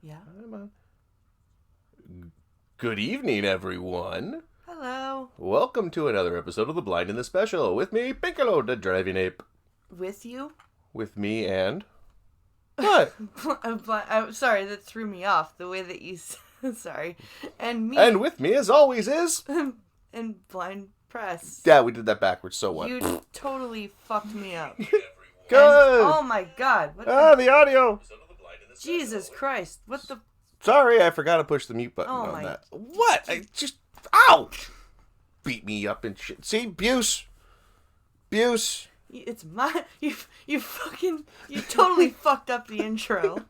Yeah. Good evening, everyone. Hello. Welcome to another episode of The Blind and the Special. With me, Pincalo, the driving ape. With you? With me and... What? I'm sorry, that threw me off. The way that you... Sorry. And me. And with me, as always, is... and Blind Press. Yeah, we did that backwards, so what? You totally fucked me up. Good! And, oh my god. What the audio! Jesus Christ. What the... Sorry, I forgot to push the mute button on that. What? I just... Ow! Beat me up and shit. See? Buse. It's my... You fucking... You totally fucked up the intro.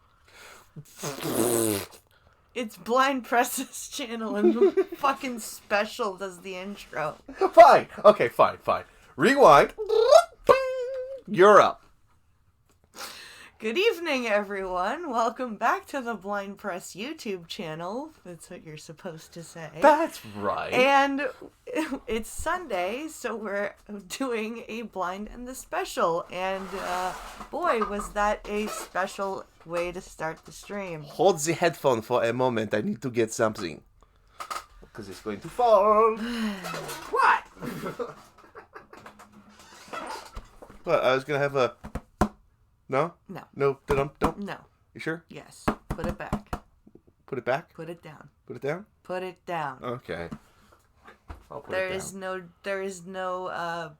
It's Blind Press's channel and the fucking special does the intro. Fine. Okay, fine. Rewind. You're up. Good evening, everyone. Welcome back to the Blind Press YouTube channel. That's what you're supposed to say. That's right. And it's Sunday, so we're doing a Blind and the Special. And boy, was that a special way to start the stream. Hold the headphone for a moment. I need to get something. Because it's going to fall. What? What? I was going to have a... No? No. No? Don't? No. You sure? Yes. Put it back. Put it back? Put it down. Put it down? Put it down. Okay. I'll put There it is down. no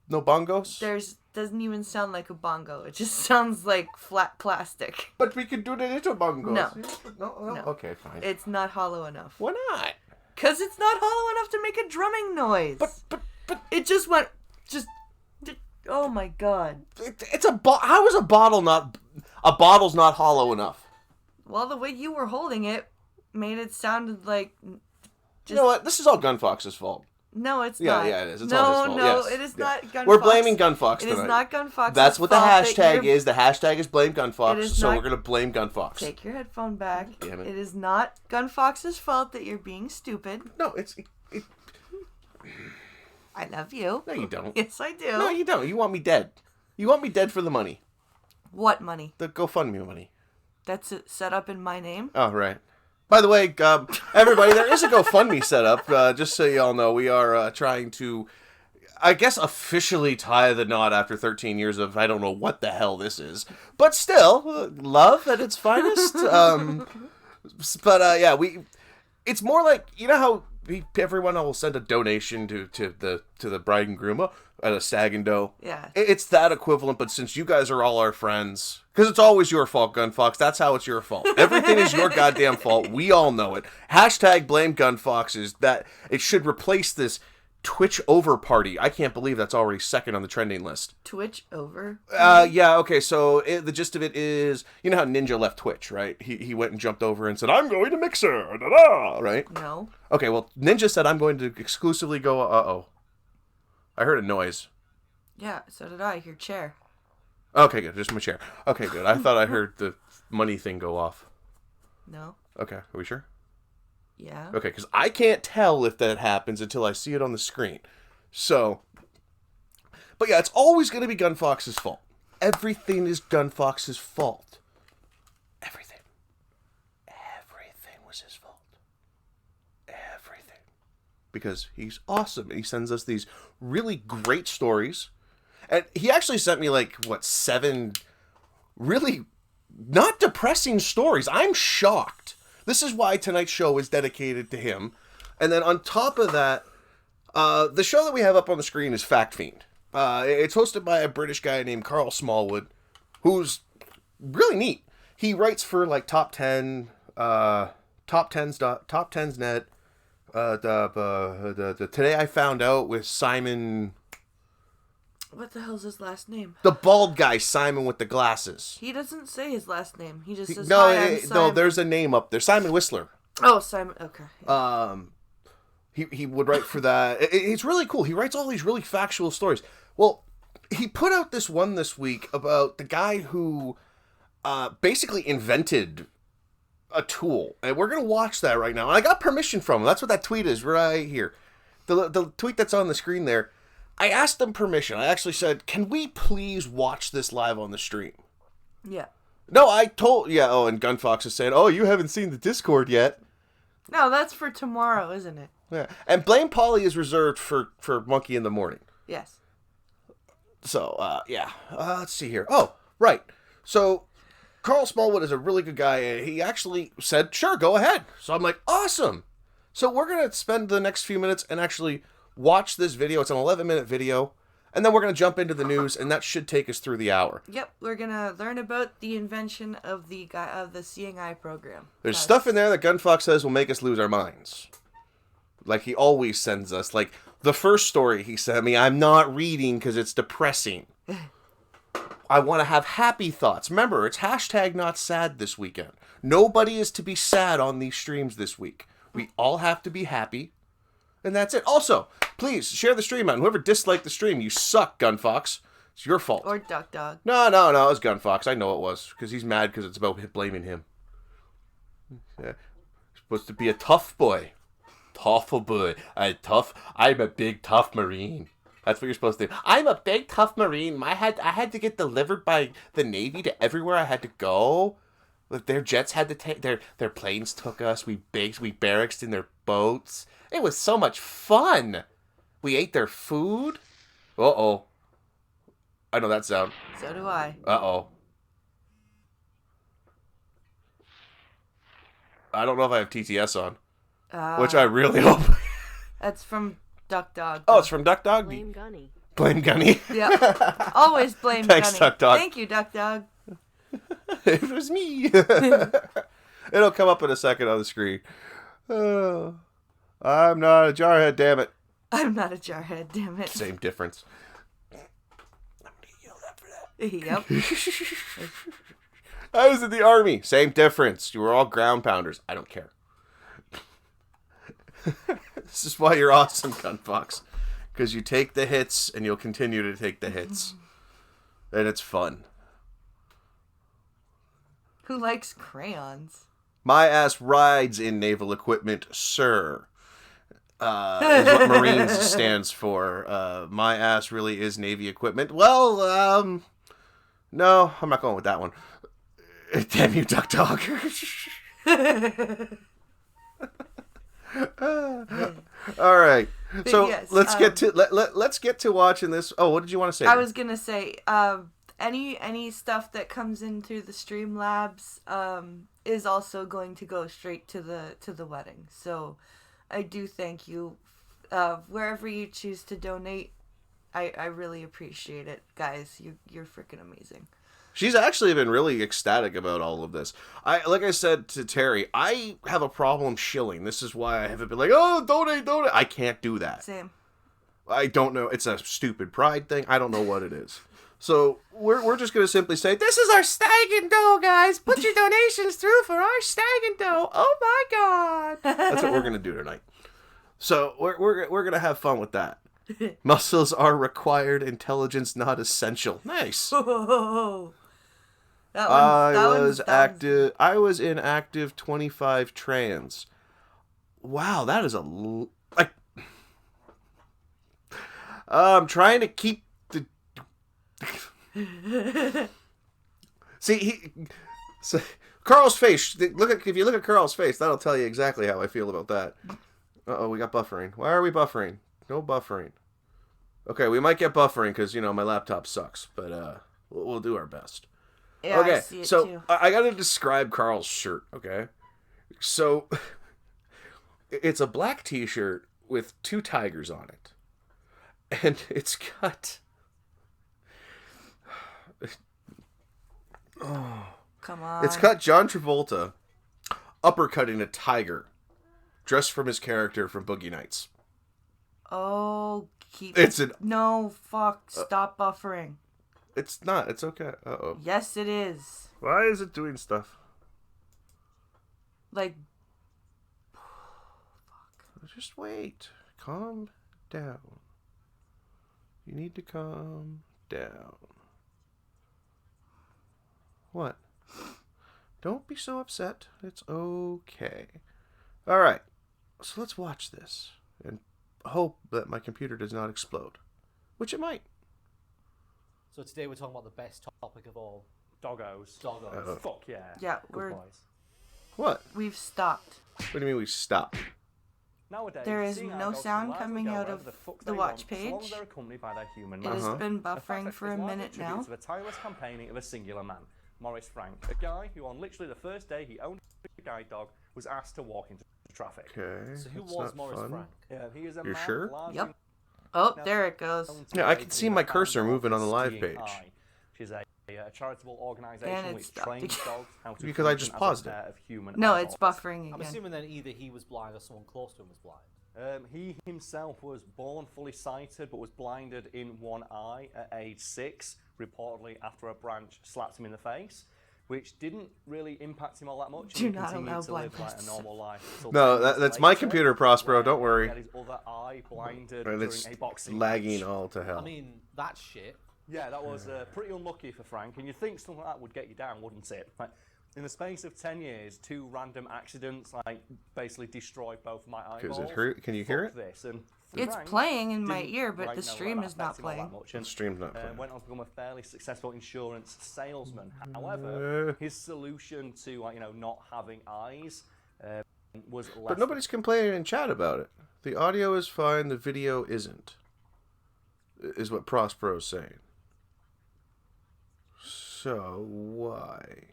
No bongos? doesn't even sound like a bongo. It just sounds like flat plastic. But we could do the little bongos. No. No? No. Okay, fine. It's not hollow enough. Why not? Because it's not hollow enough to make a drumming noise. But it just went... Oh my god. it's a how is a bottle not... A bottle's not hollow enough? Well, the way you were holding it made it sounded like... You know what? This is all Gunfox's fault. No, it's not. Yeah, it is. It's all his fault. No, Yes. it is not Gunfox. We're blaming Gunfox tonight. It is not Gunfox. That's what the hashtag is. The hashtag is blame Gunfox, so not... we're going to blame Gunfox. Take your headphone back. Damn it. It is not Gunfox's fault that you're being stupid. No, it's... I love you. No, you don't. Yes, I do. No, you don't. You want me dead. You want me dead for the money. What money? The GoFundMe money. That's it set up in my name? Oh, right. By the way, everybody, there is a GoFundMe set up. Just so you all know, we are trying to, I guess, officially tie the knot after 13 years of I don't know what the hell this is. But still, love at its finest. Yeah, it's more like, you know how everyone will send a donation to the bride and groom at a stag and doe? Yeah. It's that equivalent, but since you guys are all our friends, because it's always your fault, Gunfox, that's how it's your fault. Everything is your goddamn fault. We all know it. Hashtag blame Gunfox is that it should replace this Twitch over party. I can't believe that's already second on the trending list. Twitch over? Yeah, okay, so the gist of it is, you know how Ninja left Twitch, right? He went and jumped over and said, I'm going to Mixer, da-da, right? No. Okay, well, Ninja said, I'm going to exclusively go, uh-oh. I heard a noise. Yeah, so did I. Your chair. Okay, good, just my chair. Okay, good. I thought I heard the money thing go off. No. Okay, are we sure? Yeah. Okay, because I can't tell if that happens until I see it on the screen. So, but yeah, it's always going to be Gunfox's fault. Everything is Gunfox's fault. Everything. Everything was his fault. Everything. Because he's awesome. And he sends us these really great stories. And he actually sent me 7 really not depressing stories. I'm shocked. This is why tonight's show is dedicated to him. And then on top of that, the show that we have up on the screen is Fact Fiend. It's hosted by a British guy named Karl Smallwood, who's really neat. He writes for Top 10, Top 10's Net. The Today I Found Out with Simon. What the hell's his last name? The bald guy, Simon with the glasses. He doesn't say his last name. He just says, no, hi, I'm Simon. No, there's a name up there. Simon Whistler. Oh, Simon. Okay. He would write for that. It's really cool. He writes all these really factual stories. Well, he put out this one this week about the guy who basically invented a tool. And we're going to watch that right now. And I got permission from him. That's what that tweet is right here. The tweet that's on the screen there. I asked them permission. I actually said, can we please watch this live on the stream? Yeah. No, I told... Yeah, oh, and Gunfox is saying, oh, you haven't seen the Discord yet. No, that's for tomorrow, isn't it? Yeah. And Blame Polly is reserved for Monkey in the Morning. Yes. So, yeah. Let's see here. Oh, right. So, Karl Smallwood is a really good guy, and he actually said, sure, go ahead. So I'm like, awesome. So we're going to spend the next few minutes and actually watch this video. It's an 11-minute video. And then we're going to jump into the news, and that should take us through the hour. Yep, we're going to learn about the invention of the Seeing Eye program. There's stuff in there that Gunfox says will make us lose our minds. Like he always sends us. Like the first story he sent me, I'm not reading because it's depressing. I want to have happy thoughts. Remember, it's hashtag not sad this weekend. Nobody is to be sad on these streams this week. We all have to be happy. And that's it. Also, please share the stream out. And whoever disliked the stream, you suck, Gunfox. It's your fault. Or Duck Dog. No, it was Gunfox. I know it was. Because he's mad because it's about blaming him. Yeah. Supposed to be a tough boy. Tough boy. I'm a big tough Marine. That's what you're supposed to do. I'm a big tough Marine. I had to get delivered by the Navy to everywhere I had to go. Their jets had to take their planes took us. We barracked in their boats. It was so much fun. We ate their food. Uh-oh. I know that sound. So do I. Uh-oh. I don't know if I have TTS on. Which I really hope. That's from Duck Dog. Oh, it's from Duck Dog? Blame Gunny. Blame Gunny. Yep. Always blame Thanks, Gunny. Duck Dog. Thank you, Duck Dog. It was me. It'll come up in a second on the screen. Oh, I'm not a jarhead, damn it. I'm not a jarhead, damn it. Same difference. I'm gonna yell that for that. Yep. I was in the army. Same difference. You were all ground pounders. I don't care. This is why you're awesome, Gunfox. Because you take the hits and you'll continue to take the hits. And it's fun. Who likes crayons? My ass rides in naval equipment, sir. Is what Marines stands for. My ass really is Navy equipment. Well, no, I'm not going with that one. Damn you, Duck Dog. All right. So yes, let's get to let's get to watching this. Oh, what did you want to say? I was gonna say, any stuff that comes in through the Streamlabs is also going to go straight to the wedding. So I do thank you, wherever you choose to donate. I really appreciate it, guys. You're freaking amazing. She's actually been really ecstatic about all of this. Like I said to Terry, I have a problem shilling. This is why I haven't been like, oh, donate. I can't do that. Same. I don't know. It's a stupid pride thing. I don't know what it is. So we're just going to simply say, this is our stag and dough, guys. Put your donations through for our stag and dough. Oh, my God. That's what we're going to do tonight. So we're going to have fun with that. Muscles are required. Intelligence not essential. Nice. I was in active 25 trans. Wow, that is I'm trying to keep the. See, Carl's face. If you look at Carl's face, that'll tell you exactly how I feel about that. Uh-oh, we got buffering. Why are we buffering? No buffering. Okay, we might get buffering because my laptop sucks, but we'll do our best. Yeah, okay, I see it so too. I got to describe Carl's shirt. Okay, so it's a black T-shirt with two tigers on it, and it's got. Oh, come on! It's got John Travolta uppercutting a tiger, dressed from his character from Boogie Nights. Oh, stop buffering. It's not. It's okay. Uh-oh. Yes, it is. Why is it doing stuff? Like, just wait. Calm down. You need to calm down. What? Don't be so upset. It's okay. All right. So let's watch this and hope that my computer does not explode, which it might. So today we're talking about the best topic of all. Doggos. Fuck yeah. Yeah, Good boys. What? we've stopped. What do you mean we stopped? Nowadays, There is seeing our no dogs sound can largely coming go out wherever of the fuck the they watch want, so long as page. they're accompanied by their human It has master. been The fact buffering that for is a largely minute attributed now. to the tireless campaigning of a singular man, Maurice Frank, a guy who on literally the first day he owned a guide dog was asked to walk into traffic. Okay. So who that's was not Maurice fun. Frank? He is a You're man sure? largely Yep. Oh, Now, there it goes. known Yeah, I today can to see be my the cursor founder of moving on the live Skiing page. Eye, which is a charitable And organisation it which stopped trains again. dogs how to Because I function just as a paused it. pair of human No, it's eyeballs. buffering I'm again. assuming then either he was blind or someone close to him was blind. He himself was born fully sighted but was blinded in one eye at age 6, reportedly after a branch slapped him in the face, which didn't really impact him all that much. Do and he not continued allow to live blind like a person. normal life. until No, 10 years that's my later, computer, Prospero. when Don't He worry. had his other eye blinded And during it's a boxing lagging match. all to hell. I mean, that's shit. Yeah, that was pretty unlucky for Frank, and you'd think something like that would get you down, wouldn't it? Like, in the space of 10 years, 2 random accidents basically destroyed both my eyeballs. Does it hurt? Can you hear Fuck it? This. And It's Frank playing in my didn't ear, but quite the know stream that is not affected him all playing. that much, The and, stream's not playing. went on to become a fairly successful insurance salesman. However, his solution to not having eyes was less. But nobody's complaining in chat about it. The audio is fine, the video isn't. Is what Prospero's saying. So, why?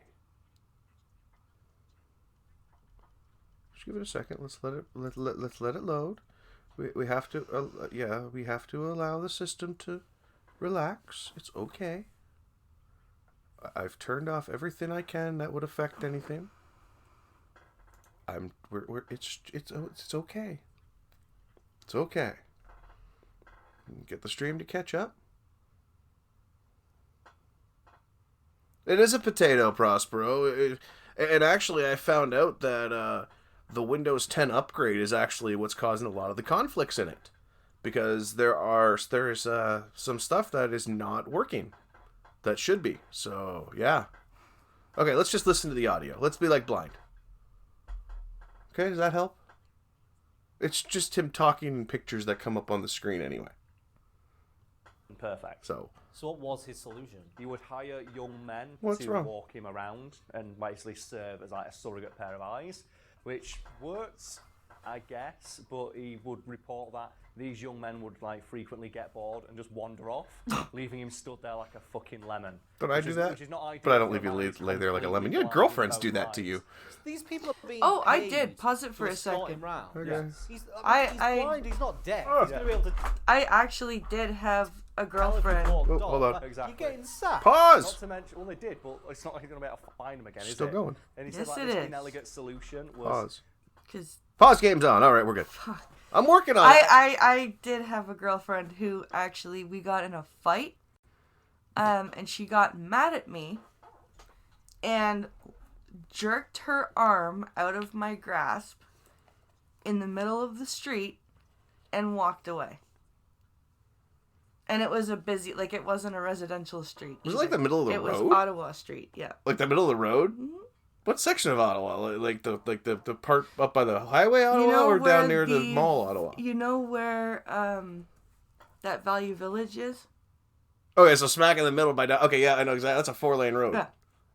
Just give it a second. Let's let it load. We have to we have to allow the system to relax. It's okay. I've turned off everything I can that would affect anything. It's okay. It's okay. Get the stream to catch up. It is a potato, Prospero. And actually, I found out that the Windows 10 upgrade is actually what's causing a lot of the conflicts in it, because there's some stuff that is not working that should be. So yeah. Okay, let's just listen to the audio. Let's be like blind. Okay, does that help? It's just him talking in pictures that come up on the screen anyway. Perfect. So what was his solution? He would hire young men What's to wrong? walk him around and basically serve as a surrogate pair of eyes, which works, I guess, but he would report that these young men would frequently get bored and just wander off, leaving him stood there like a fucking lemon. Don't I do that? Which is not ideal. But I don't for leave a you man who's lay there like a lemon. completely Your blind girlfriends in do both that to eyes. you. These people are being Oh, I paid did. Pause it for to a escort second. him round. Okay. He's I- blind, he's not deaf. Oh. He's going to be able to I actually did have a girlfriend. Oh, hold on. Exactly. You're getting sacked. Not Pause! to mention, well, they did, but it's not like you're going to be able to find him again, is Still it? going. And he Yes, said it this is. inelegant solution was Pause. Because Pause game's on. All right, we're good. I'm working on it. I did have a girlfriend who actually, we got in a fight, and she got mad at me and jerked her arm out of my grasp in the middle of the street and walked away. And it was a busy, it wasn't a residential street. Was it like the middle of the It road? was Ottawa Street, yeah. Like the middle of the road? Mhm. What section of Ottawa? Like the part up by the highway Ottawa, or where down near the mall Ottawa? You know where that Value Village is? Okay, so smack in the middle by down. Okay, yeah, I know exactly. That's a 4-lane road. Yeah.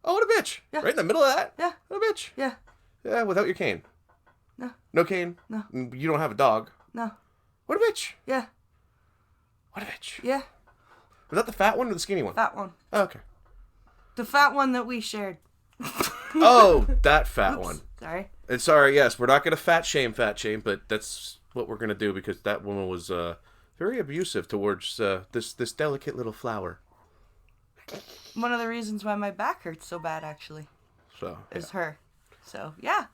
Oh, what a bitch! Yeah. Right in the middle of that. Yeah. What a bitch. Yeah. Yeah, without your cane. No. No cane. No. You don't have a dog. No. What a bitch. Yeah. What a bitch. Yeah. Was that the fat one or the skinny one? That one. Oh, okay. The fat one that we shared. Oh, that fat one. Sorry. And sorry, yes, we're not going to fat shame, but that's what we're going to do, because that woman was very abusive towards this delicate little flower. One of the reasons why my back hurts so bad, actually, So, is her. So, yeah.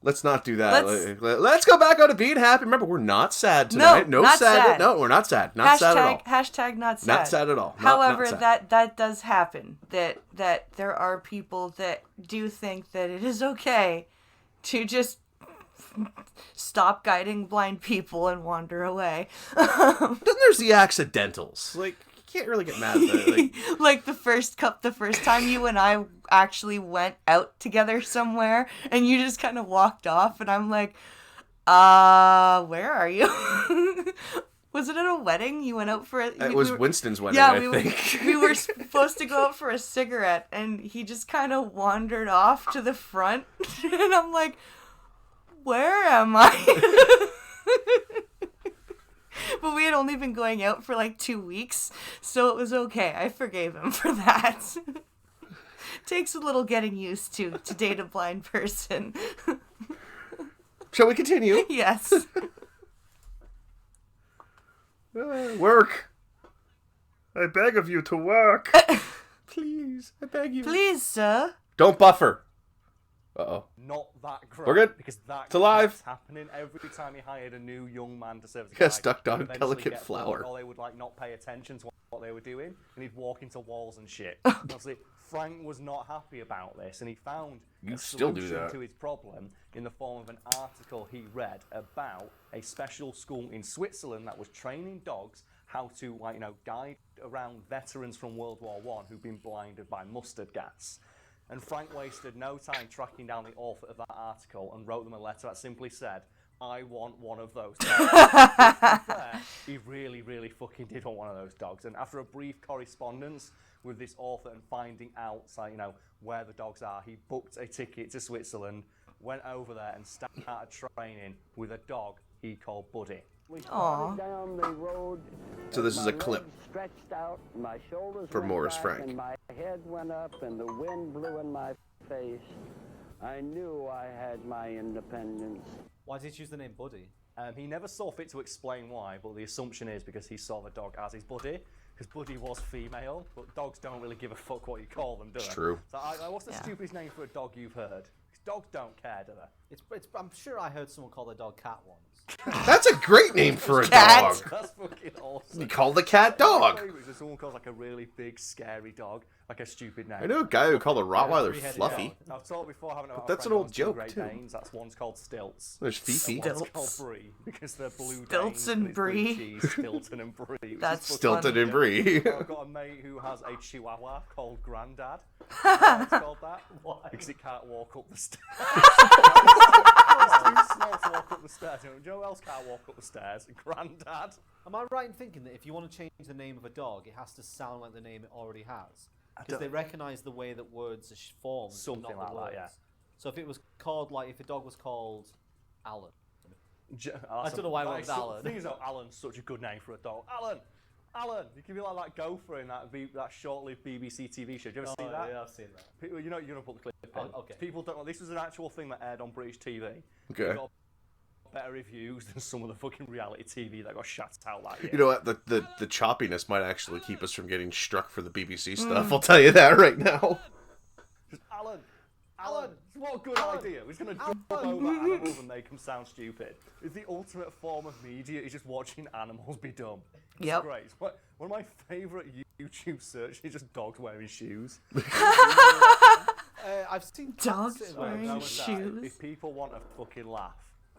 let's not do that. Let's go back on to being happy. Remember, we're not sad tonight. No, not sad. No, we're not sad. Not sad at all. Hashtag not sad. Not sad at all. However, not sad. that does happen. That there are people that do think that it is okay to just stop guiding blind people and wander away. Then there's the accidentals. Like, you can't really get mad at that. Like the first time you and I actually went out together somewhere and you just kind of walked off and I'm like, where are you? Was it at a wedding? You went out for it? It was Winston's wedding, yeah, I think. we were supposed to go out for a cigarette, and he just kind of wandered off to the front, and I'm like, where am I? But we had only been going out for like 2 weeks, so it was okay. I forgave him for that. Takes a little getting used to date a blind person. Shall we continue? Yes. Work. I beg of you to work. Please, I beg you. Please, sir. Don't buffer. Uh-oh. Not that great. We're good. Because that It's alive. kept happening every time he hired a new young man to serve as a Yes, guide. ducked on He'd eventually delicate get flower. bored, or they would like not pay attention to what they were doing, and he'd walk into walls and shit. Obviously, Frank was not happy about this, and he found You a still do solution that. to his problem in the form of an article he read about a special school in Switzerland that was training dogs how to, like, guide around veterans from World War I who'd been blinded by mustard gas. And Frank wasted no time tracking down the author of that article and wrote them a letter that simply said, I want one of those dogs. To be fair, he really, really fucking did want one of those dogs. And after a brief correspondence with this author and finding out, where the dogs are, he booked a ticket to Switzerland, went over there and started training with a dog he called Buddy. Aww. Down the road, So this is my a clip legs stretched out, my shoulders for went Morris back, Frank. and my head went up, and the wind blew in my face. I knew I had my independence. Why did he choose the name Buddy? He never saw fit to explain why, but the assumption is because he saw the dog as his buddy, because Buddy was female, but dogs don't really give a fuck what you call them, do they? It's true. So what's the stupidest name for a dog you've heard? 'Cause dogs don't care, do they? I'm sure I heard someone call their dog Cat once. That's a great name for a Cat. dog. That's fucking awesome. You call the cat dog. If someone calls like a really big, scary dog, like a stupid name. I know a guy who called a Rottweiler three-headed Fluffy. Yeah. I've talked before, haven't I? about a that's an friend old who owns two joke, Great too. Danes. That's one's called Stilts. There's Fifi. And one's Stilts. called Brie, because they're blue Stilts Danes, and but it's blue Brie. cheese, Stilton and Brie. which is That's fucking Stilton and brilliant. Brie. I've got a mate who has a Chihuahua called Grandad. Why it's called that? Why? Because it can't walk up the stairs. It's too small to walk up the stairs. You know who else can't walk up the stairs? Grandad. Am I right in thinking that if you want to change the name of a dog, it has to sound like the name it already has? Because they recognise the way that words are formed, Something not like the that, words. yeah. So if it was called, if a dog was called Alan. I don't know why I went with Alan. The thing is, though, Alan's such a good name for a dog. Alan, you can be like that gopher in that short-lived BBC TV show. Did you ever see that? Yeah, I've seen that. People, you're going to put the clip in. Okay. People don't know. This was an actual thing that aired on British TV. Okay. It got better reviews than some of the fucking reality TV that got shut out that year. You know what? The choppiness might actually keep us from getting struck for the BBC stuff. I'll tell you that right now. Just Alan, what a good idea. We're just going to dub over animals and make them sound stupid. It's the ultimate form of media, is just watching animals be dumb. It's Yep. great. One of my favourite YouTube searches is just dogs wearing shoes. I've seen Dogs cats wearing Know that shoes. If people want a fucking laugh,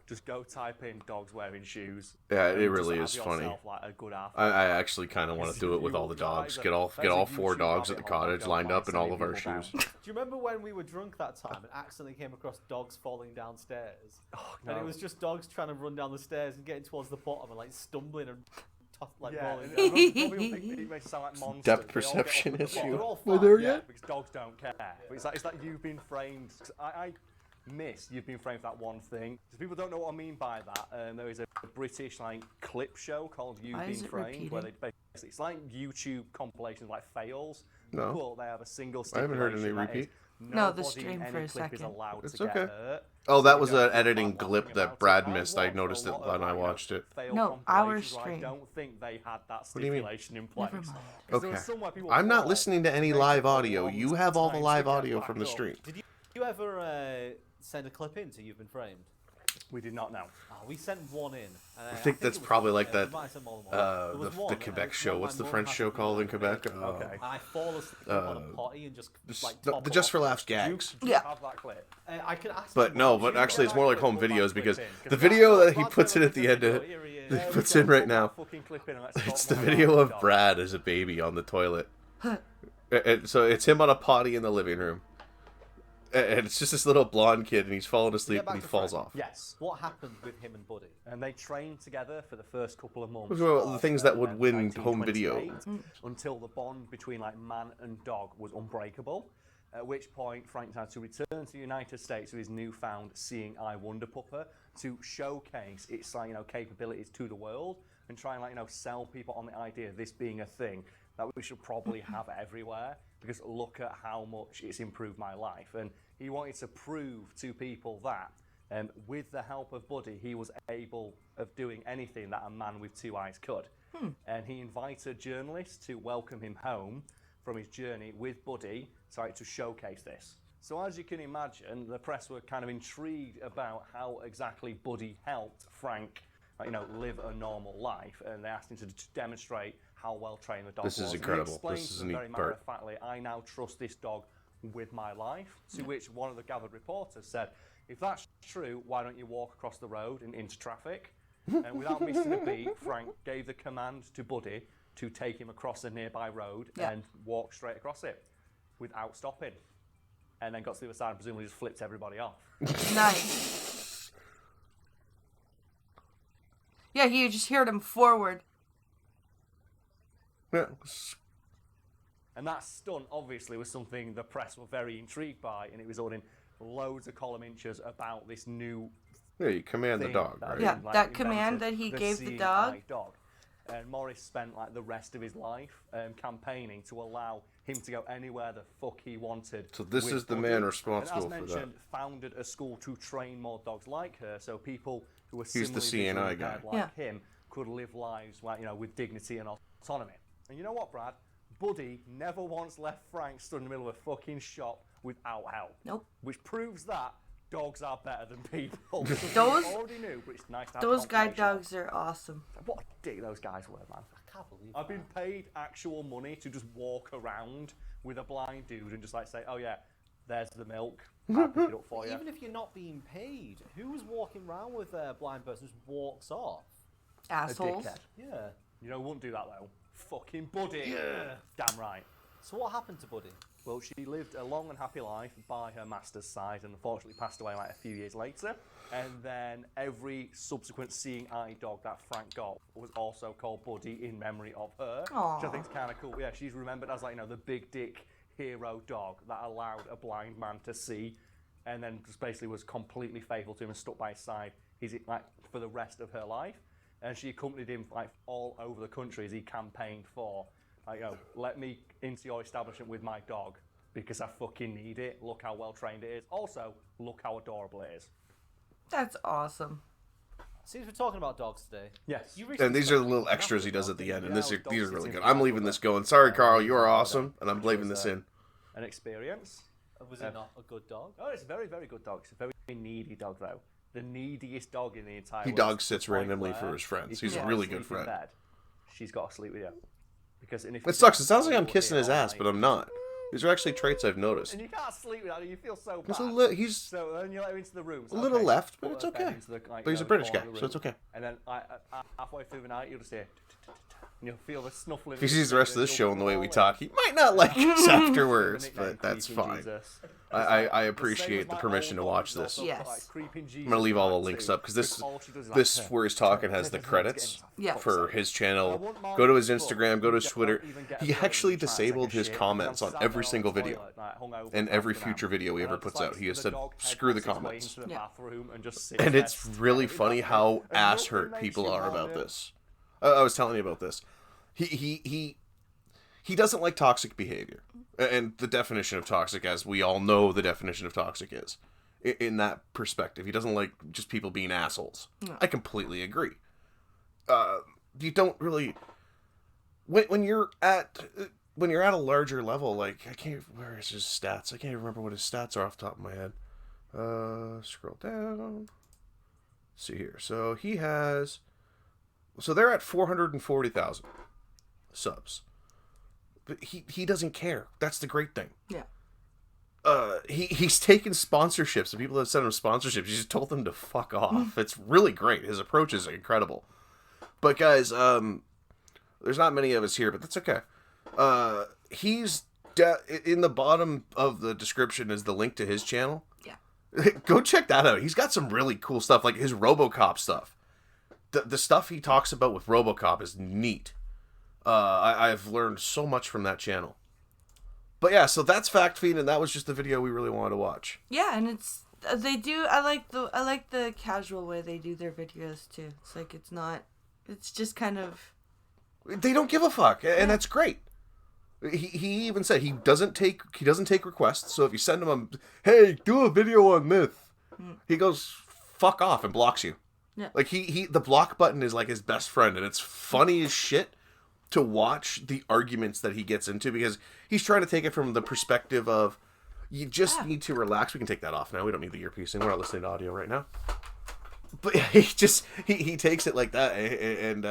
just go type in dogs wearing shoes. Yeah, and it just really have is funny. yourself, like, a good laugh. I actually kind of want to do it with all the dogs. Get all That's a 4 YouTube dogs at the rabbit hole that cottage goes lined by up in all sending of our people down. shoes. Do you remember when we were drunk that time and accidentally came across dogs falling downstairs? And it was just dogs trying to run down the stairs and getting towards the bottom and stumbling and Yeah, rolling and down. Robbie will think it makes it sound like monsters. Depth They all get up perception at the issue. bottom. They're all We're fine. there Yeah, yet? because dogs don't care. But it's like you've been framed. I miss you've been framed for that one thing. Because people don't know what I mean by that. There is a British clip show called You've Why Been is it Framed, where they repeating? basically it's like YouTube compilations like fails. No. But they have a single I haven't heard any stipulation that is repeat. No, the nobody stream in for any a clip is second. allowed It's to get okay. hurt. Oh, that So was we don't an feel editing bad glip laughing that about Brad it. And missed. I've I watched noticed a it lot when of, I watched it. failed No, our compilations where I stream. don't think they had that do you mean? stipulation in place. Never mind. 'Cause there Okay. was somewhere people I'm not thought listening to any they live took a audio. long You have all the time to live get audio back from the up. stream. Did you ever send a clip in to You've Been Framed? We did not know. Oh, we sent one in. I think that's it was probably one, like yeah, that, we might have sent more than one. There was one, the and Quebec it's show. one What's the my French mum show had to called in do. Quebec? Okay. I fall asleep on a potty and just top The it Just off. for Laughs Do you gags. Yeah. have that clip? I can ask But him, no, you but know, actually it's more like home Put that videos clip because in, 'cause the that's- video that he Brad's puts in never at the seen end the of video, here he is. he Yeah, puts we in got- right put now. that fucking clip in and let's It's talk the more video about of dog. Brad as a baby on the toilet. So it's him on a potty in the living room. And it's just this little blonde kid, and he's falling asleep, back and he to falls Frank. off. Yes. What happened with him and Buddy? And they trained together for the first couple of months. Those were the things that of, would win home 1928, until the bond between like man and dog was unbreakable. At which point, Frank had to return to the United States with his newfound seeing eye wonder pupper to showcase its capabilities to the world and try and sell people on the idea of this being a thing that we should probably have everywhere, because look at how much it's improved my life. And he wanted to prove to people that with the help of Buddy, he was able of doing anything that a man with two eyes could. And he invited journalists to welcome him home from his journey with Buddy, to showcase this. So as you can imagine, the press were kind of intrigued about how exactly Buddy helped Frank, live a normal life, and they asked him to demonstrate how well trained the dog was. This is incredible. And he explained This is to a them neat very matter-of-factly, I now trust this dog with my life. To which one of the gathered reporters said, if that's true, why don't you walk across the road and into traffic? And without missing a beat, Frank gave the command to Buddy to take him across a nearby road and walk straight across it without stopping. And then got to the other side and presumably just flipped everybody off. Nice. Yeah, you just heard him forward. Yeah. And that stunt, obviously, was something the press were very intrigued by, and it was all in loads of column inches about this new Yeah, you command the thing dog, that right? Yeah, had, that command that he invented, gave the seeing dog. eye dog. And Morris spent the rest of his life campaigning to allow him to go anywhere the fuck he wanted. So this with is the Buddy. man responsible and as for that. mentioned, founded a school to train more dogs like her, so people who were He's the similarly CNI visually guy. impaired like him could live lives with dignity and autonomy. And you know what, Brad? Buddy never once left Frank stood in the middle of a fucking shop without help. Nope. Which proves that dogs are better than people. Those- We already knew, but it's nice to have Those guide confirmation. dogs are awesome. What a dick those guys were, man. I can't believe I've been paid actual money to just walk around with a blind dude and just say, oh yeah, there's the milk. I'll pick it up for you. Even if you're not being paid, who's walking around with a blind person who just walks off? A Assholes. dickhead. Yeah. You know who wouldn't do that though? Fucking Buddy. Yeah. Damn right. So what happened to Buddy? Well, she lived a long and happy life by her master's side and unfortunately passed away a few years later. And then every subsequent seeing eye dog that Frank got was also called Buddy in memory of her. Aww. Which I think is kind of cool. Yeah, she's remembered as the big dick hero dog that allowed a blind man to see and then just basically was completely faithful to him and stuck by his side for the rest of her life. And she accompanied him all over the country as he campaigned for let me into your establishment with my dog because I fucking need it. Look how well trained it is. Also, look how adorable it is. That's awesome. Since we're talking about dogs today, Yes. you recently And these are the spent- little extras he does at the end, and these are really good. Yeah, I'm leaving this going. Sorry, Carl, you are awesome, and I'm leaving this in. An experience. Was it not a good dog? Oh, it's a very, very good dog. It's a very needy dog, though. The neediest dog in the entire He world. dog to the sits point randomly where for his friends. if He's you a are really good asleep in friend. bed, she's got to sleep with you. Because and if It you sucks. don't, It sounds like I'm you'll kissing hear his all ass, night. but I'm not. These are actually traits I've noticed. And you can't sleep without it. You feel so He's bad. he's So then you let him into the room. a little left, but Put it's her bed okay. into the, But he's a the British corner guy, of the so it's room. okay. And then halfway through the night, you'll just hear, and you'll feel the snuffling. If he sees the rest of this show and the way we talk, he might not like us afterwards, but that's fine. I appreciate the permission to watch this. Yes. I'm gonna leave all the links up because this where he's talking has the credits Yeah. for his channel. Go to his Instagram, go to his Twitter. He actually disabled his comments on every single video and every future video he ever puts out. He has said, "Screw the comments," and it's really funny how ass hurt people are about this. I was telling you about this. He doesn't like toxic behavior. And the definition of toxic, as we all know the definition of toxic is, in that perspective. He doesn't like just people being assholes. No. I completely agree. You don't really... When you're at a larger level, like, where is his stats? I can't remember what his stats are off the top of my head. Scroll down. Let's see here. So he has... So they're at 440,000 subs. But he doesn't care. That's the great thing. Yeah. He's taken sponsorships, and people have sent him sponsorships. He's just told them to fuck off. It's really great. His approach is incredible. But guys, there's not many of us here, but that's okay. He's in the bottom of the description is the link to his channel. Yeah. Go check that out. He's got some really cool stuff, like his RoboCop stuff. The stuff he talks about with RoboCop is neat. I've learned so much from that channel. But yeah, so that's FactFiend, and that was just the video we really wanted to watch. Yeah, and it's they do. I like the casual way they do their videos too. It's like it's just kind of. They don't give a fuck, and that's great. He even said he doesn't take requests. So if you send him hey, do a video on this, he goes fuck off and blocks you. Yeah. Like the block button is like his best friend, and it's funny as shit to watch the arguments that he gets into, because he's trying to take it from the perspective of you just need to relax. We can take that off now. We don't need the earpiece, and we're not listening to audio right now. But he takes it like that, and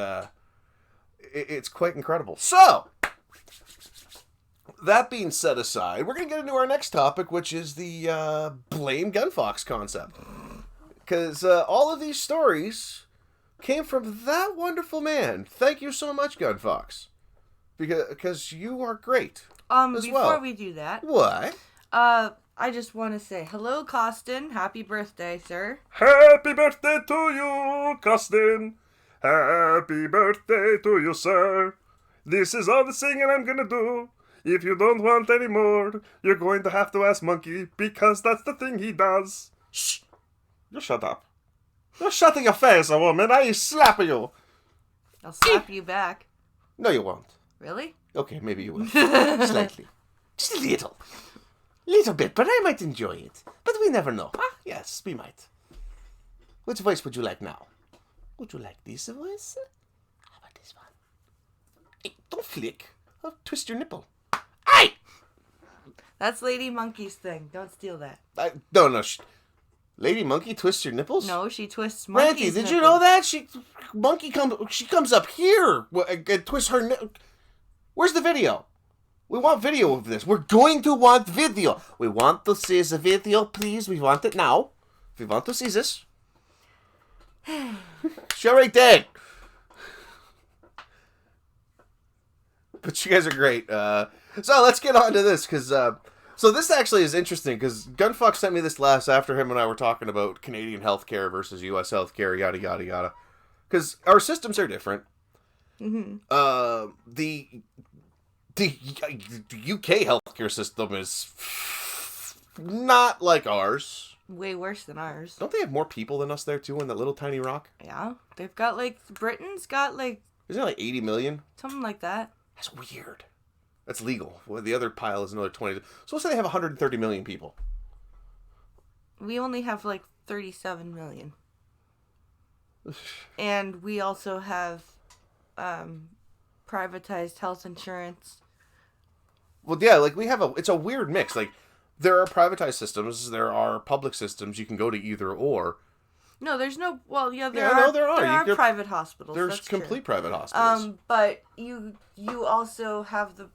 it's quite incredible. So that being set aside, we're gonna get into our next topic, which is the blame Gunfox concept. Because all of these stories came from that wonderful man. Thank you so much, Gunfox. Because you are great. Before we do that, what? I just want to say hello, Costin. Happy birthday, sir. Happy birthday to you, Costin. Happy birthday to you, sir. This is all the singing I'm gonna do. If you don't want any more, you're going to have to ask Monkey, because that's the thing he does. Shh. You shut up. You're shutting your face, a woman. I slap you. I'll slap you back. No, you won't. Really? Okay, maybe you will. Slightly. Just a little. Little bit, but I might enjoy it. But we never know. Ah, yes, we might. Which voice would you like now? Would you like this voice? How about this one? Hey, don't flick. I'll twist your nipple. Aye! That's Lady Monkey's thing. Don't steal that. No. Lady Monkey twists your nipples? No, she twists Monkey's Randy, did nipples. you know that? She comes up here and twists her nipple. Where's the video? We want video of this. We're going to want video. We want to see the video, please. We want it now. We want to see this. She already did. But you guys are great. So let's get on to this, because so this actually is interesting, because Gunfox sent me this after him and I were talking about Canadian healthcare versus U.S. healthcare, yada, yada, yada. Because our systems are different. Mm-hmm. The UK healthcare system is not like ours. Way worse than ours. Don't they have more people than us there, too, in that little tiny rock? Yeah. They've got, Britain's got, Isn't it 80 million? something like that. That's weird. That's legal. Well, the other pile is another 20. So let's say they have 130 million people. We only have 37 million. And we also have privatized health insurance. Well, yeah, we have it's a weird mix. There are privatized systems, there are public systems. You can go to either or. No, there's no. Well, yeah, there are. There are private hospitals. There's that's complete true. private hospitals. But you also have the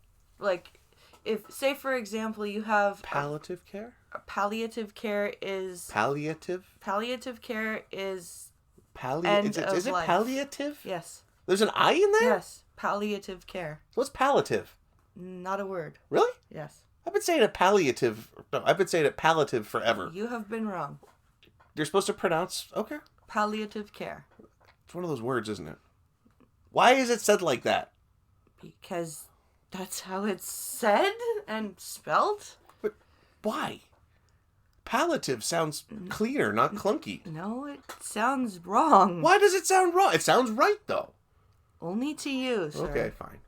if say for example you have palliative care. Palliative care is palliative. Palliative care is Is it life. Palliative? Yes. There's an I in there. Yes. Palliative care. What's palliative? Not a word. Really? Yes. I've been saying it palliative. No, I've been saying it palliative forever. You have been wrong. You're supposed to pronounce... Okay. Palliative care. It's one of those words, isn't it? Why is it said like that? Because that's how it's said and spelled. But why? Palliative sounds cleaner, not clunky. No, it sounds wrong. Why does it sound wrong? It sounds right, though. Only to you, sir. Okay, fine.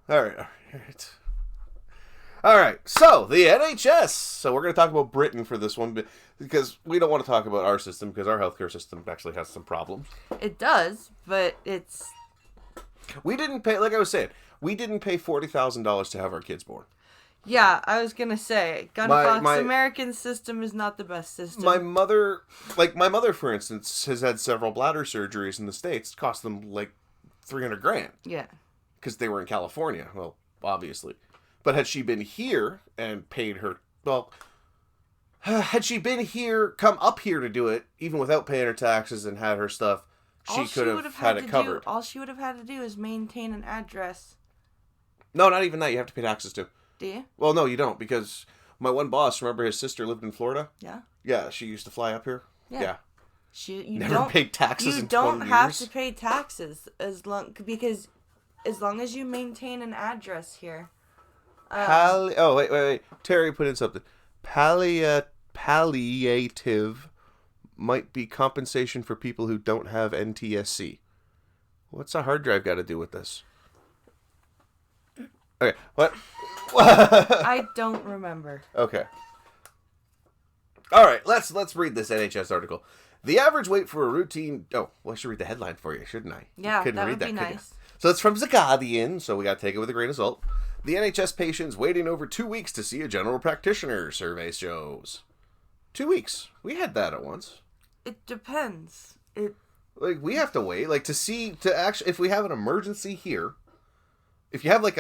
All right. So, the NHS. So, we're going to talk about Britain for this one, because we don't want to talk about our system, because our healthcare system actually has some problems. It does, but it's... We didn't pay, like I was saying, we didn't pay $40,000 to have our kids born. Yeah, I was going to say, Gunfox American system is not the best system. My mother, for instance, has had several bladder surgeries in the States. It cost them $300,000. Yeah. Because they were in California. Well, obviously. But had she been here and paid her... Well, had she been here, come up here to do it, even without paying her taxes and had her stuff, she could have had it covered. All she would have had to do is maintain an address No, not even that. You have to pay taxes too. Do you? Well, no, you don't, because my one boss, remember his sister lived in Florida? Yeah. Yeah, she used to fly up here. Yeah. You Never don't, paid taxes you in don't 20 have years. to pay taxes as long as you maintain an address here. Oh, wait. Terry put in something. Palliative might be compensation for people who don't have NTSC. What's a hard drive got to do with this? Okay, what? I don't remember. Okay. All right, let's read this NHS article. The average wait for a routine... Oh, well, I should read the headline for you, shouldn't I? Yeah, Couldn't that read would be could ya? nice. So it's from The Guardian, so we got to take it with a grain of salt. The NHS patients waiting over 2 weeks to see a general practitioner, survey shows. 2 weeks. We had that at once. It depends. Like, we have to wait, like, to actually, if we have an emergency here, if you have, like,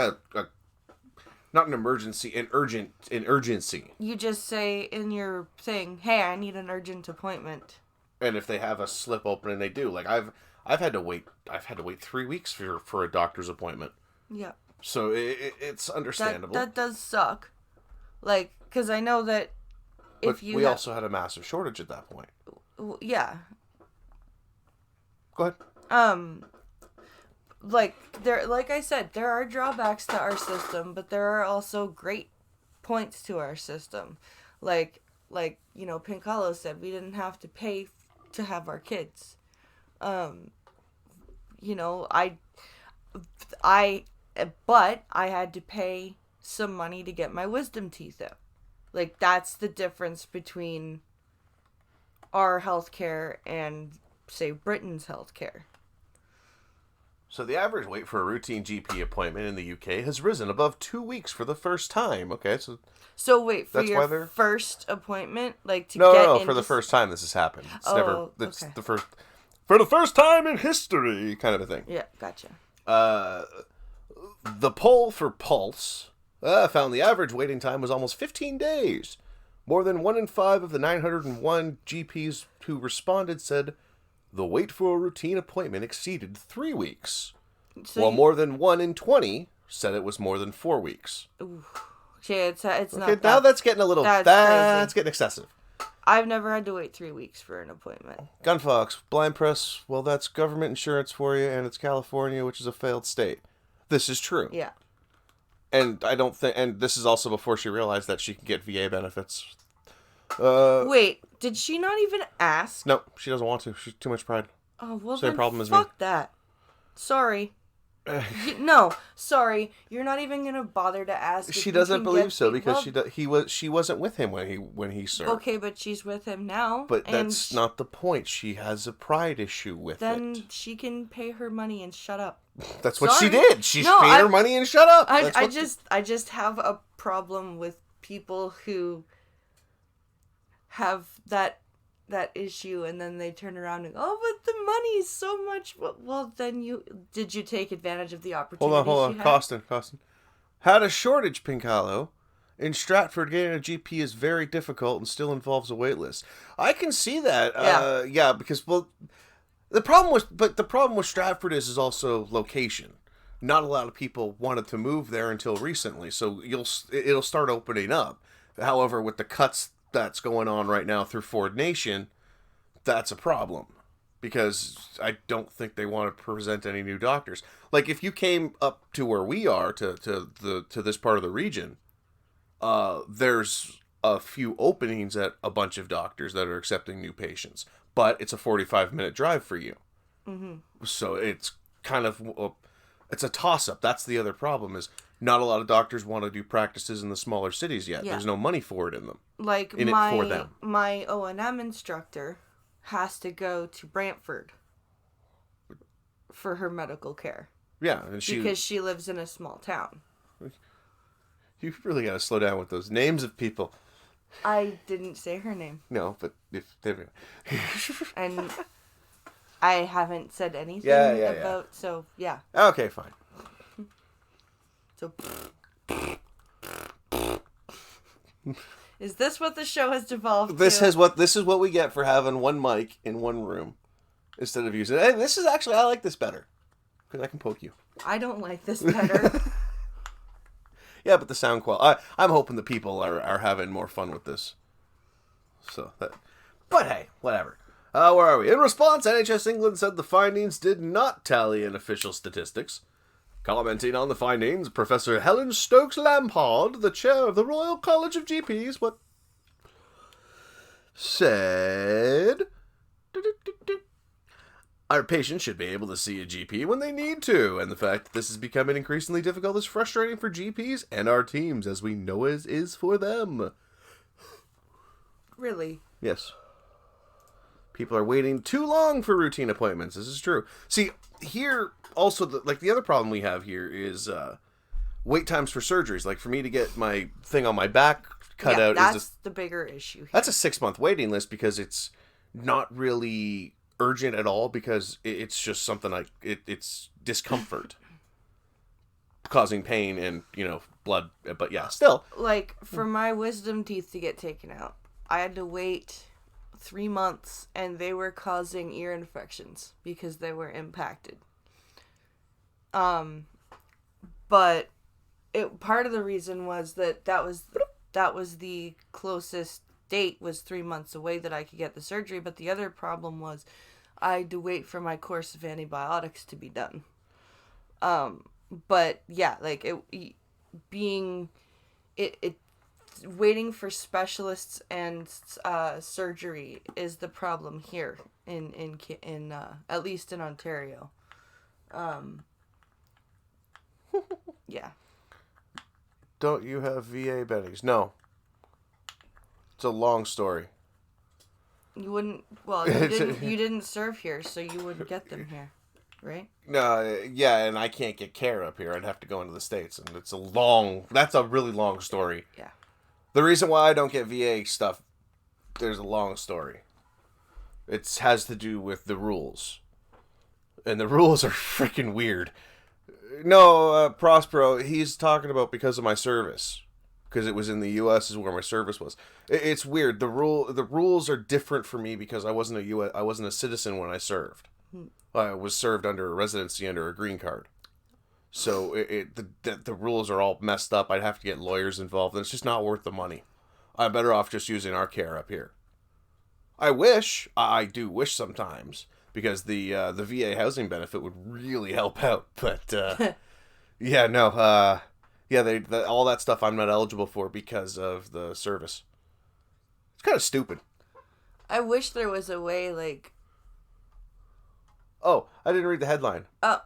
not an emergency, an urgency. You just say in your thing, hey, I need an urgent appointment. And if they have a slip open, and they do, like, I've had to wait 3 weeks for a doctor's appointment. Yeah. So it's understandable. That does suck. Like, because I know that but we also had a massive shortage at that point. Yeah. Go ahead. Like I said, there are drawbacks to our system, but there are also great points to our system. Like Pincalo said, we didn't have to pay to have our kids. But I had to pay some money to get my wisdom teeth out. Like, that's the difference between our healthcare and, say, Britain's healthcare. So the average wait for a routine GP appointment in the UK has risen above 2 weeks for the first time. Okay, so wait, for that's why your first appointment, like to no, get no, for the first time this has happened. It's okay. the first for the first time in history, kind of a thing. Yeah, gotcha. The poll for Pulse found the average waiting time was almost 15 days. More than 1 in 5 of the 901 GPs who responded said the wait for a routine appointment exceeded 3 weeks, while more than 1 in 20 said it was more than 4 weeks. Ooh. Yeah, it's okay, not. Now that's getting a little. That's getting excessive. I've never had to wait 3 weeks for an appointment. Gunfox, blind press. Well, that's government insurance for you, and it's California, which is a failed state. This is true. Yeah. And I don't think. And this is also before she realized that she can get VA benefits. Wait, did she not even ask? No, she doesn't want to. She's too much pride. Oh, well, Same then problem as me. fuck that. Sorry. No, sorry. You're not even gonna bother to ask. She doesn't believe so because she wasn't with him when he served. Okay, but she's with him now. But that's not the point. She has a pride issue with it. Then she can pay her money and shut up. That's what she did. She paid her money and shut up. I just have a problem with people who have that issue and then they turn around and but the money's so much. Well, then did you take advantage of the opportunity? Hold on, Costin. Had a shortage, Pincalo. In Stratford, getting a GP is very difficult and still involves a wait list. I can see that. Yeah, because the problem with Stratford is also location. Not a lot of people wanted to move there until recently, so it'll start opening up. However, with the cuts that's going on right now through Ford Nation, that's a problem. Because I don't think they want to present any new doctors. Like, if you came up to where we are, to this part of the region, there's a few openings at a bunch of doctors that are accepting new patients. But it's a 45-minute drive for you. Mm-hmm. So it's kind of... it's a toss-up. That's the other problem, is not a lot of doctors want to do practices in the smaller cities yet. Yeah. There's no money for it in them. Like, my O&M instructor has to go to Brantford for her medical care. Yeah. Because she lives in a small town. You really got to slow down with those names of people. I didn't say her name. No, but if they... And I haven't said anything about... So, yeah. Okay, fine. So... Is this what the show has devolved to? This is what we get for having one mic in one room instead of using... Hey, I like this better. Because I can poke you. I don't like this better. Yeah, but the sound quality. I'm hoping the people are having more fun with this. So, but hey, whatever. Where are we? In response, NHS England said the findings did not tally in official statistics. Commenting on the findings, Professor Helen Stokes-Lampard, the chair of the Royal College of GPs, said, our patients should be able to see a GP when they need to, and the fact that this is becoming increasingly difficult is frustrating for GPs and our teams, as we know as is for them. Really? Yes. People are waiting too long for routine appointments. This is true. See, here, also, the other problem we have here is wait times for surgeries. Like, for me to get my thing on my back cut out that's the bigger issue here. That's a 6-month waiting list because it's not really urgent at all, because it's just something like, it's discomfort. Causing pain and, blood. But yeah, still. Like, for my wisdom teeth to get taken out, I had to wait 3 months, and they were causing ear infections because they were impacted. But part of the reason was that was the closest date was 3 months away that I could get the surgery. But the other problem was I had to wait for my course of antibiotics to be done. But yeah, like waiting for specialists and surgery is the problem here in at least in Ontario. Yeah. Don't you have VA bennies? No. It's a long story. You wouldn't. Well, you didn't serve here, so you wouldn't get them here, right? No, yeah, and I can't get care up here. I'd have to go into the States, and that's a really long story. Yeah. The reason why I don't get VA stuff, there's a long story. It has to do with the rules. And the rules are freaking weird. No, Prospero, he's talking about because of my service. Because it was in the U.S. is where my service was. It's weird. The rules are different for me because I wasn't a citizen when I served. I was served under a residency under a green card. So the rules are all messed up. I'd have to get lawyers involved, and it's just not worth the money. I'm better off just using our care up here. I do wish sometimes, because the VA housing benefit would really help out. But yeah, no, all that stuff I'm not eligible for because of the service. It's kind of stupid. I wish there was a way, like. Oh, I didn't read the headline. Oh.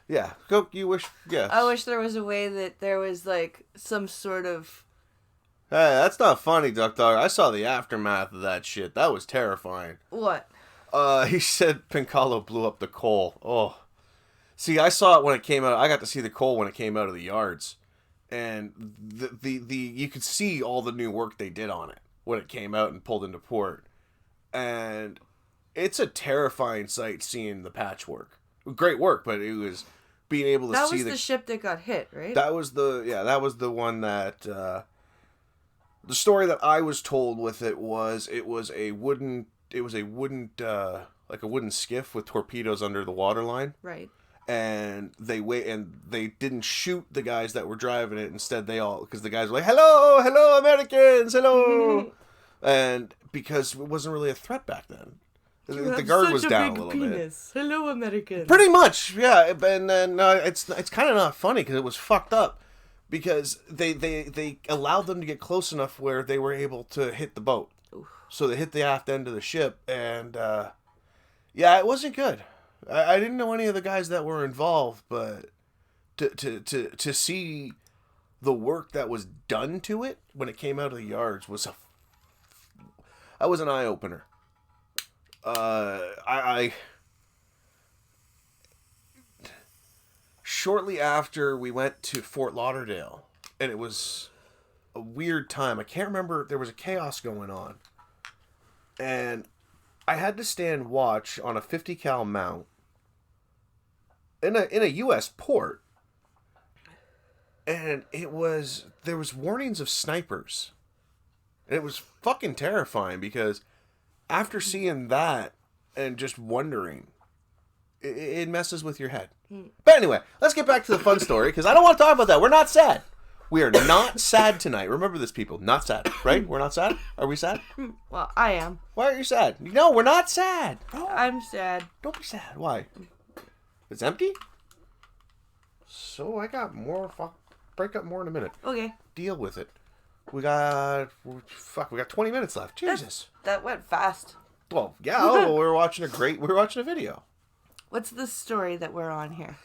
Yeah, go. You wish. Yeah. I wish there was a way that there was like some sort of. Hey, that's not funny, Duck Dog. I saw the aftermath of that shit. That was terrifying. What? He said Pincalo blew up the coal. Oh. See, I saw it when it came out. I got to see the coal when it came out of the yards. And the you could see all the new work they did on it when it came out and pulled into port. And it's a terrifying sight seeing the patchwork. Great work, but it was being able to see That was the ship that got hit, right? That was the one that the story that I was told with it was a wooden like a wooden skiff with torpedoes under the waterline. Right. And they didn't shoot the guys that were driving it. Instead, because the guys were like, hello, Americans, hello. And because it wasn't really a threat back then. The guard was down a little penis. Bit. Hello, American. Pretty much, yeah. And then it's kind of not funny because it was fucked up. Because they allowed them to get close enough where they were able to hit the boat. Oof. So they hit the aft end of the ship, and yeah, it wasn't good. I didn't know any of the guys that were involved, but to see the work that was done to it when it came out of the yards was an eye opener. Shortly after we went to Fort Lauderdale, and it was a weird time. I can't remember. There was a chaos going on, and I had to stand watch on a 50 cal mount in a U.S. port, and there was warnings of snipers, and it was fucking terrifying because after seeing that and just wondering, it messes with your head. But anyway, let's get back to the fun story because I don't want to talk about that. We're not sad. We are not sad tonight. Remember this, people. Not sad, right? We're not sad? Are we sad? Well, I am. Why are you sad? No, we're not sad. No, I'm sad. don't be sad. Why? It's empty? So I got more. Break up more in a minute. Okay. Deal with it. We got 20 minutes left. Jesus. That went fast. Well, yeah. Oh, we were watching a video. What's the story that we're on here?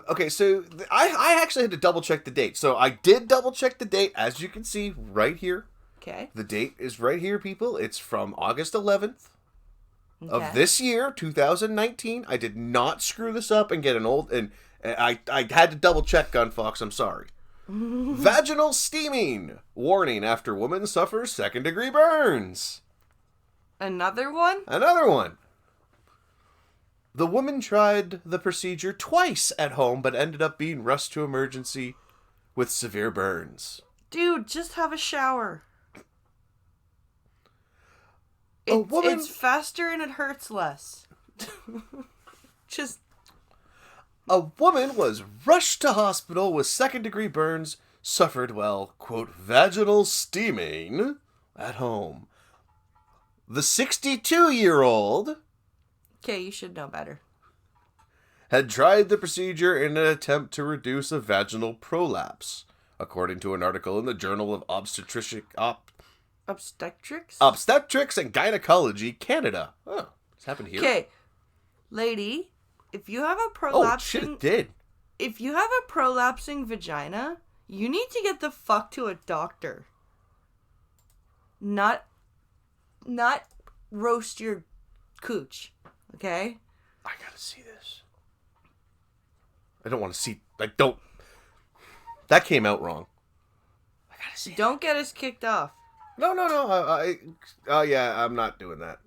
Okay, so I actually had to double check the date. So I did double check the date, as you can see right here. Okay. The date is right here, people. It's from August 11th of Okay. this year, 2019. I did not screw this up and get an old... And I had to double check, Gunfox. I'm sorry. Vaginal steaming. Warning after woman suffers second-degree burns. Another one? Another one. The woman tried the procedure twice at home, but ended up being rushed to emergency with severe burns. Dude, just have a shower. Woman- It's faster and it hurts less. Just... A woman was rushed to hospital with second-degree burns, suffered while, quote, vaginal steaming at home. The 62-year-old... Okay, you should know better. had tried the procedure in an attempt to reduce a vaginal prolapse, according to an article in the Journal of Obstetrics? Obstetrics and Gynecology, Canada. Oh, it's happened here. Okay, lady, if you have a Oh, shit, prolapsing... it did. If you have a prolapsing vagina, you need to get the fuck to a doctor. Not roast your cooch, okay? I gotta see this. I don't want to see... I don't... That came out wrong. I gotta see Don't get us kicked off. No. Yeah, I'm not doing that.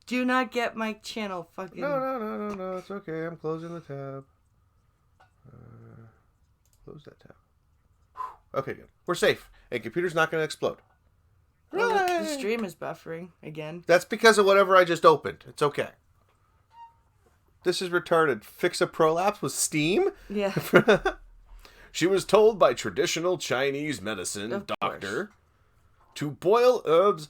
Do not get my channel fucking... No. It's okay. I'm closing the tab. Close that tab. Okay, good. We're safe. And computer's not going to explode. Well, the Right. stream is buffering again. That's because of whatever I just opened. It's okay. This is retarded. Fix a prolapse with steam? Yeah. She was told by traditional Chinese medicine Of doctor to boil herbs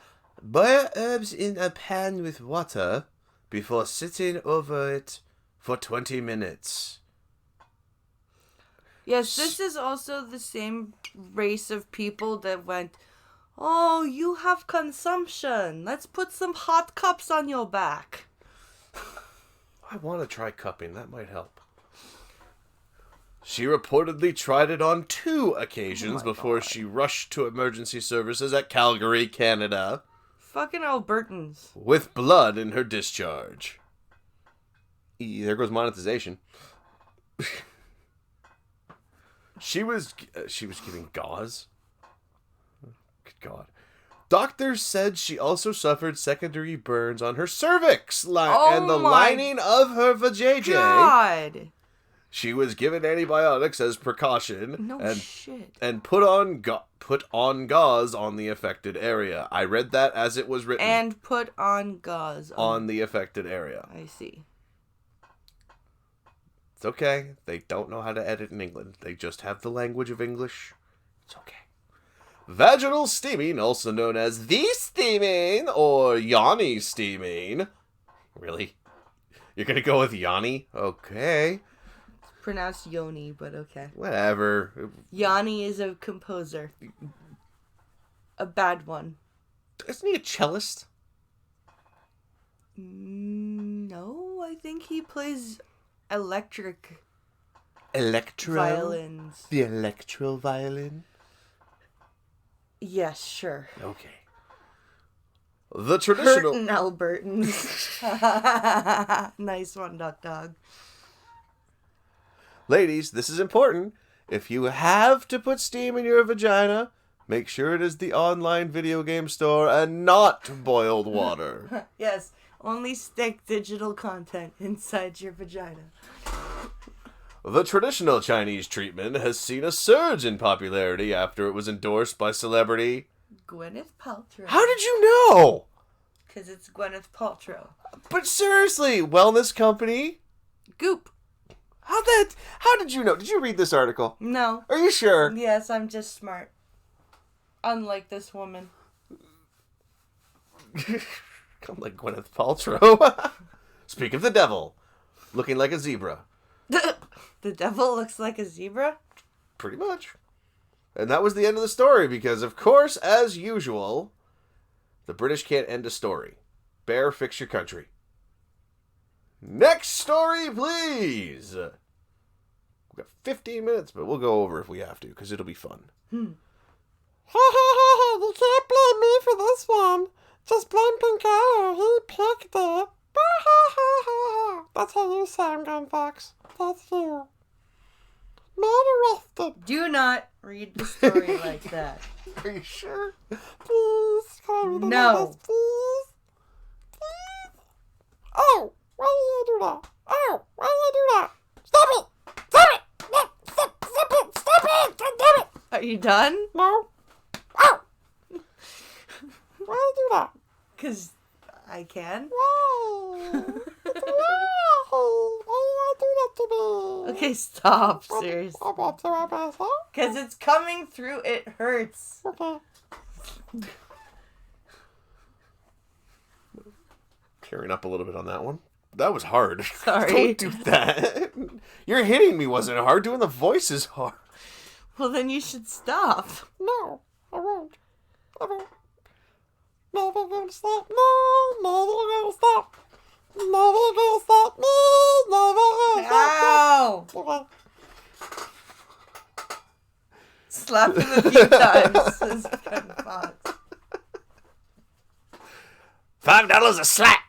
in a pan with water before sitting over it for 20 minutes. Yes, this is also the same race of people that went, oh, you have consumption. Let's put some hot cups on your back. I want to try cupping. That might help. She reportedly tried it on 2 occasions before she rushed to emergency services at Calgary, Canada, Fucking Albertans. with blood in her discharge. There goes monetization. She was giving gauze. Good God. Doctors said she also suffered secondary burns on her cervix and the my lining of her vajayjay. God. She was given antibiotics as precaution No shit. and put on gauze on the affected area. I read that as it was written. And put on gauze. On the affected area. I see. It's okay. They don't know how to edit in England. They just have the language of English. It's okay. Vaginal steaming, also known as the steaming or yoni steaming. Really? You're gonna go with yoni? Okay. Pronounced Yoni, but okay. Whatever. Yanni is a composer. A bad one. Isn't he a cellist? No, I think he plays electric Electro? violins. The electro violin? Yes, sure. Okay. The traditional... Curtin Albertans. Nice one, Duck Dog. Ladies, this is important. If you have to put steam in your vagina, make sure it is the online video game store and not boiled water. Yes, only stick digital content inside your vagina. The traditional Chinese treatment has seen a surge in popularity after it was endorsed by celebrity. Gwyneth Paltrow. How did you know? Because it's Gwyneth Paltrow. But seriously, wellness company? Goop. How did you know? Did you read this article? No. Are you sure? Yes, I'm just smart. Unlike this woman. Come like Gwyneth Paltrow. Speak of the devil, looking like a zebra. The devil looks like a zebra? Pretty much. And that was the end of the story because, of course, as usual, the British can't end a story. Bear, fix your country. Next story, please. We've got 15 minutes, but we'll go over if we have to because it'll be fun. You can't blame me for this one. Just blame Pincalo. He picked it. That's how you sound, Gunfox. That's you. Man arrested. Do not read the story like that. Are you sure? Please, can I read the No. numbers, please? Please? Oh, why did you do that? Oh, why did you do that? Stop it! Stop it! No, stop it! Stop it! God damn it! Are you done? No. Oh! Why did you do that? Because I can. Why? It's why? Why do you do that to me? Okay, stop. Seriously. Okay, so I'm gonna say? Because it's coming through. It hurts. Okay. Tearing up a little bit on that one. That was hard. Sorry. Don't do that. You're hitting me wasn't hard. Doing the voice is hard. Well, then you should stop. No, I won't. I won't. Never gonna stop me. Never gonna stop. Never gonna stop me. Never gonna stop me. Ow! Okay. Slap him a few times. Says Gunfox. $5 a slap.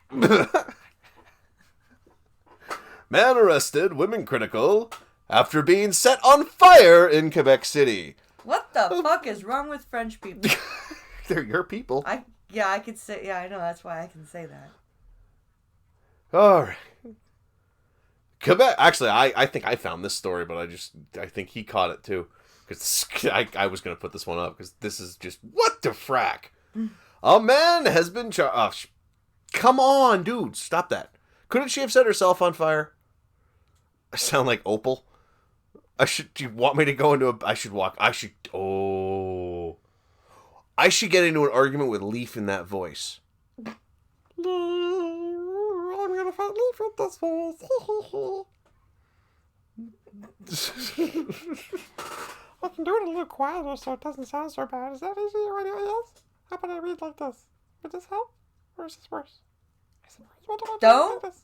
Man arrested, women critical, after being set on fire in Quebec City. What the fuck is wrong with French people? They're your people. I could say, I know, that's why I can say that. All right. Quebec. Actually, I think I found this story, but I think he caught it too. Because I was going to put this one up because this is just, what the frack? A man has been charged. Come on, dude. Stop that. Couldn't she have set herself on fire? I sound like Opal. Do you want me to go into I should get into an argument with Leaf in that voice. I'm gonna fight Leaf with this voice. I can do it a little quieter so it doesn't sound so bad. Is that easier on your ears? How about I read like this? Would this help? Or is this worse? Is it worse? What do I do Don't. like this?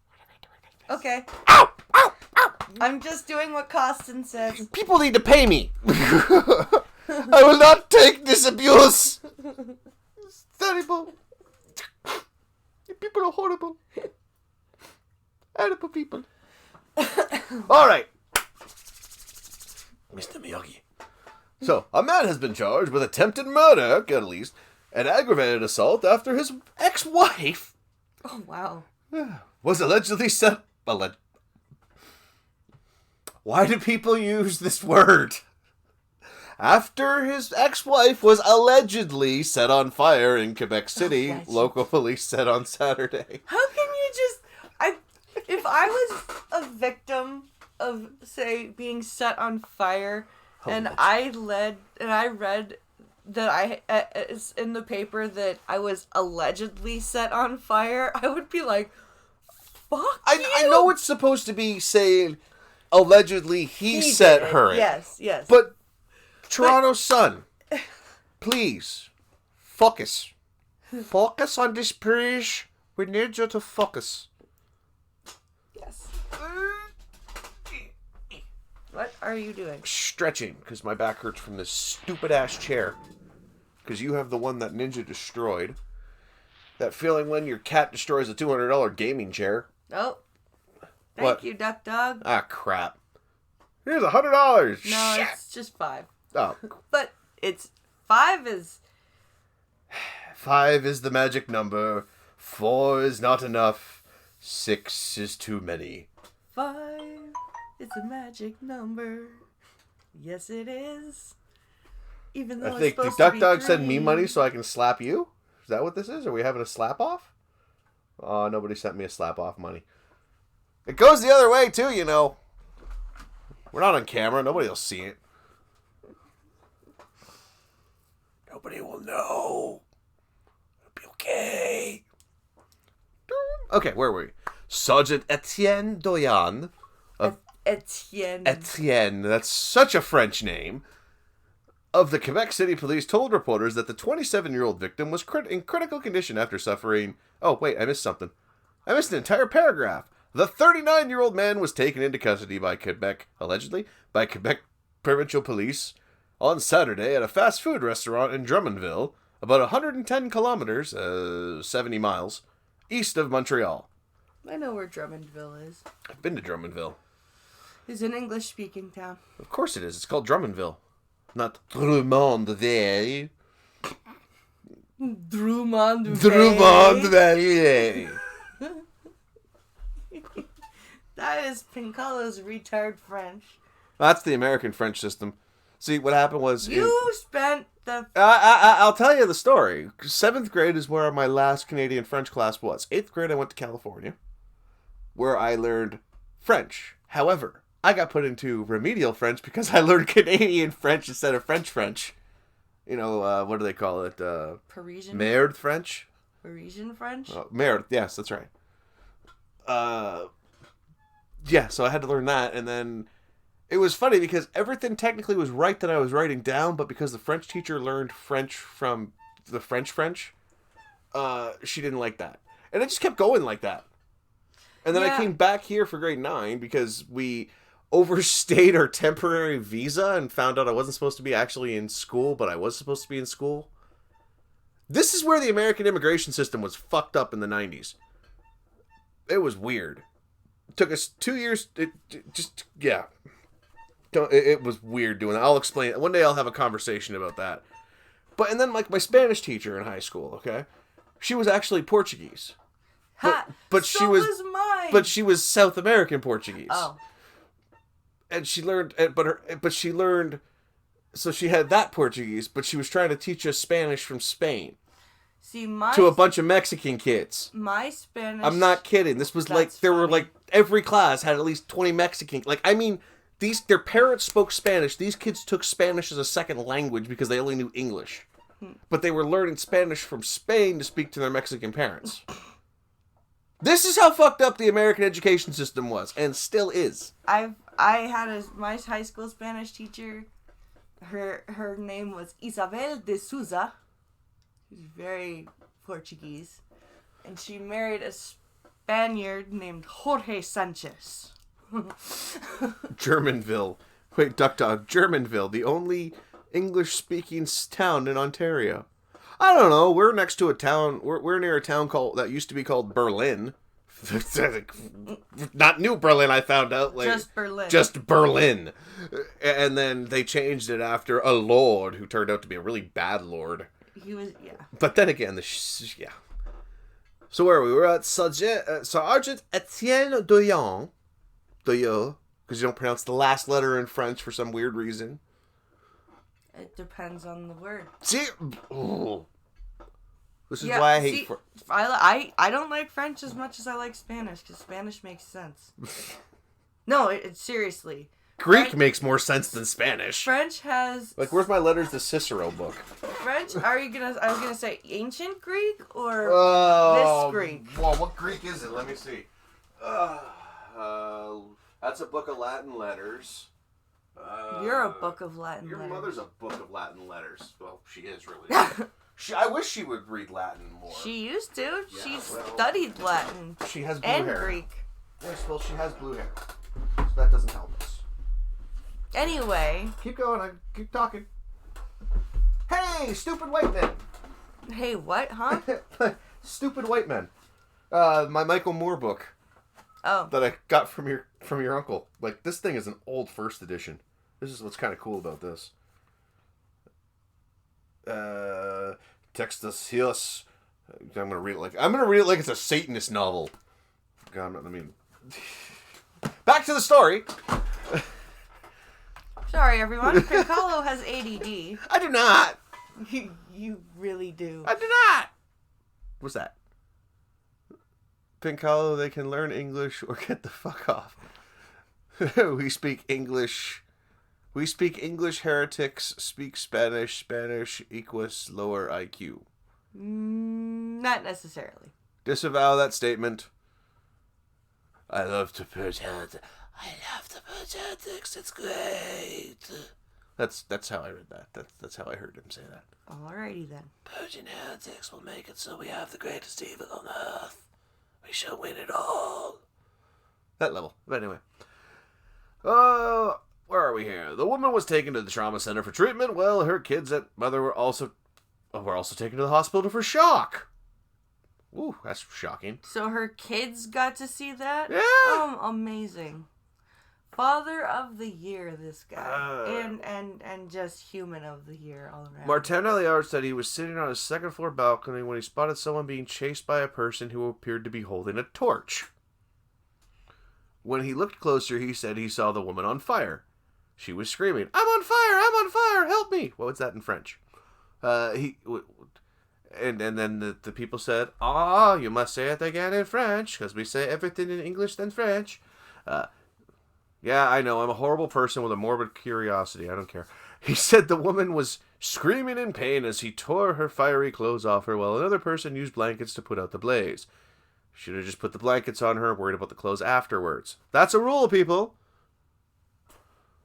What do I do like this? Okay. Ow! Ow! Ow! I'm just doing what Costin says. People need to pay me. I will not take this abuse. It's terrible. You people are horrible. Horrible people. All right. Mr. Miyagi. So, a man has been charged with attempted murder, at least, and aggravated assault after his ex-wife Oh, wow. was allegedly set... Why do people use this word? After his ex-wife was allegedly set on fire in Quebec City, Alleged. local police said on Saturday. How can you just... If I was a victim of, say, being set on fire, and I read that it's in the paper that I was allegedly set on fire, I would be like, fuck you. I know it's supposed to be saying allegedly he set did it. her in. Yes. But Toronto Sun, please focus. Focus on this, please. We need you to focus. Yes. What are you doing? Stretching because my back hurts from this stupid ass chair. Because you have the one that Ninja destroyed. That feeling when your cat destroys a $200 gaming chair. Oh. Thank What? you, Duck Dog. Ah, crap. Here's $100. No, Shit. it's just 5. Oh, But it's 5 is 5 is the magic number. 4 is not enough. 6 is too many. 5. It's a magic number. Yes, it is. Even though I think the it's supposed to Duck be Dog sent me 3. money so I can slap you. Is that what this is? Are we having a slap off? Oh, nobody sent me a slap off money. It goes the other way too, you know. We're not on camera. Nobody will see it. Nobody will know. It'll be okay. Okay, where were we? Sergeant Etienne Doyen. Etienne. That's such a French name. Of the Quebec City Police told reporters that the 27-year-old victim was in critical condition after suffering... Oh, wait, I missed something. I missed an entire paragraph. The 39-year-old man was taken into custody by Quebec, allegedly, by Quebec Provincial Police on Saturday at a fast food restaurant in Drummondville, about 110 kilometers, 70 miles, east of Montreal. I know where Drummondville is. I've been to Drummondville. It's an English-speaking town. Of course it is. It's called Drummondville. Not Drummondville. Drummondville. That is Pincalo's retard French. That's the American French system. See, what happened was... You spent the... I'll tell you the story. 7th grade is where my last Canadian French class was. 8th grade, I went to California, where I learned French. However, I got put into remedial French because I learned Canadian French instead of French. You know, what do they call it? Parisian? Merde French? Parisian French? Merde, yes, that's right. Yeah, so I had to learn that, and then... It was funny because everything technically was right that I was writing down, but because the French teacher learned French from the French, she didn't like that. And it just kept going like that. And then I came back here for grade 9 because we overstayed our temporary visa and found out I wasn't supposed to be actually in school, but I was supposed to be in school. This is where the American immigration system was fucked up in the 90s. It was weird. It took us 2 years. It was weird doing that. I'll explain it. One day I'll have a conversation about that. But, and then like my Spanish teacher in high school, okay? She was actually Portuguese. But so she was mine. But she was South American Portuguese. Oh. And she learned, so she had that Portuguese, but she was trying to teach us Spanish from Spain. See, to a bunch of Mexican kids. My Spanish... I'm not kidding. This was like, there were like, every class had at least 20 Mexican, like, I mean... Their parents spoke Spanish. These kids took Spanish as a second language because they only knew English. But they were learning Spanish from Spain to speak to their Mexican parents. This is how fucked up the American education system was, and still is. I had my high school Spanish teacher. Her name was Isabel de Souza. She's very Portuguese. And she married a Spaniard named Jorge Sanchez. Germanville. Wait, Duck Dog. Germanville, the only English-speaking town in Ontario. I don't know. We're next to a town. We're near a town that used to be called Berlin. Not New Berlin, I found out later. Just Berlin. Just Berlin. And then they changed it after a lord who turned out to be a really bad lord. He was, yeah. But then again, yeah. So where are we? We're at Sergeant Etienne Doyen. Doyen, because you don't pronounce the last letter in French for some weird reason. It depends on the word. See? Oh. This is why I hate French. I don't like French as much as I like Spanish, because Spanish makes sense. No, it seriously. Greek makes more sense than Spanish. French has... Like, where's my letters to Cicero book? French? I was gonna say ancient Greek or this Greek? Well, what Greek is it? Let me see. That's a book of Latin letters. You're a book of Latin letters. Your mother's a book of Latin letters. Well, she is really. I wish she would read Latin more. She used to. Yeah, she studied Latin. She has blue hair. And Greek. Yes, well, she has blue hair. So that doesn't help us. Anyway. Keep going. Keep talking. Hey, stupid white men. Hey, what, huh? Stupid white men. My Michael Moore book. Oh. That I got from your uncle. Like, this thing is an old first edition. This is what's kind of cool about this. Textus Hios. I'm gonna read it like it's a Satanist novel. God, I mean, back to the story. Sorry, everyone. Pincalo has ADD. I do not. You really do. I do not. What's that? Pincalo, they can learn English or get the fuck off. We speak English. We speak English, heretics speak Spanish. Spanish equals lower IQ. Not necessarily. Disavow that statement. I love to purge heretics. I love to purge heretics. It's great. That's how I read that. That's how I heard him say that. Alrighty then. Purging heretics will make it so we have the greatest evil on earth. We shall win it all. That level. But anyway. Where are we here? The woman was taken to the trauma center for treatment, while her kids and mother were also taken to the hospital for shock. Ooh, that's shocking. So her kids got to see that? Yeah. Amazing. Father of the Year, this guy. And just human of the year all around. Martin Alliard said he was sitting on his second floor balcony when he spotted someone being chased by a person who appeared to be holding a torch. When he looked closer, he said he saw the woman on fire. She was screaming, "I'm on fire! I'm on fire! Help me!" What was that in French? And then the people said, you must say it again in French, because we say everything in English than French. Yeah, I know, I'm a horrible person with a morbid curiosity. I don't care. He said the woman was screaming in pain as he tore her fiery clothes off her, while another person used blankets to put out the blaze. Should have just put the blankets on her, worried about the clothes afterwards. That's a rule, people.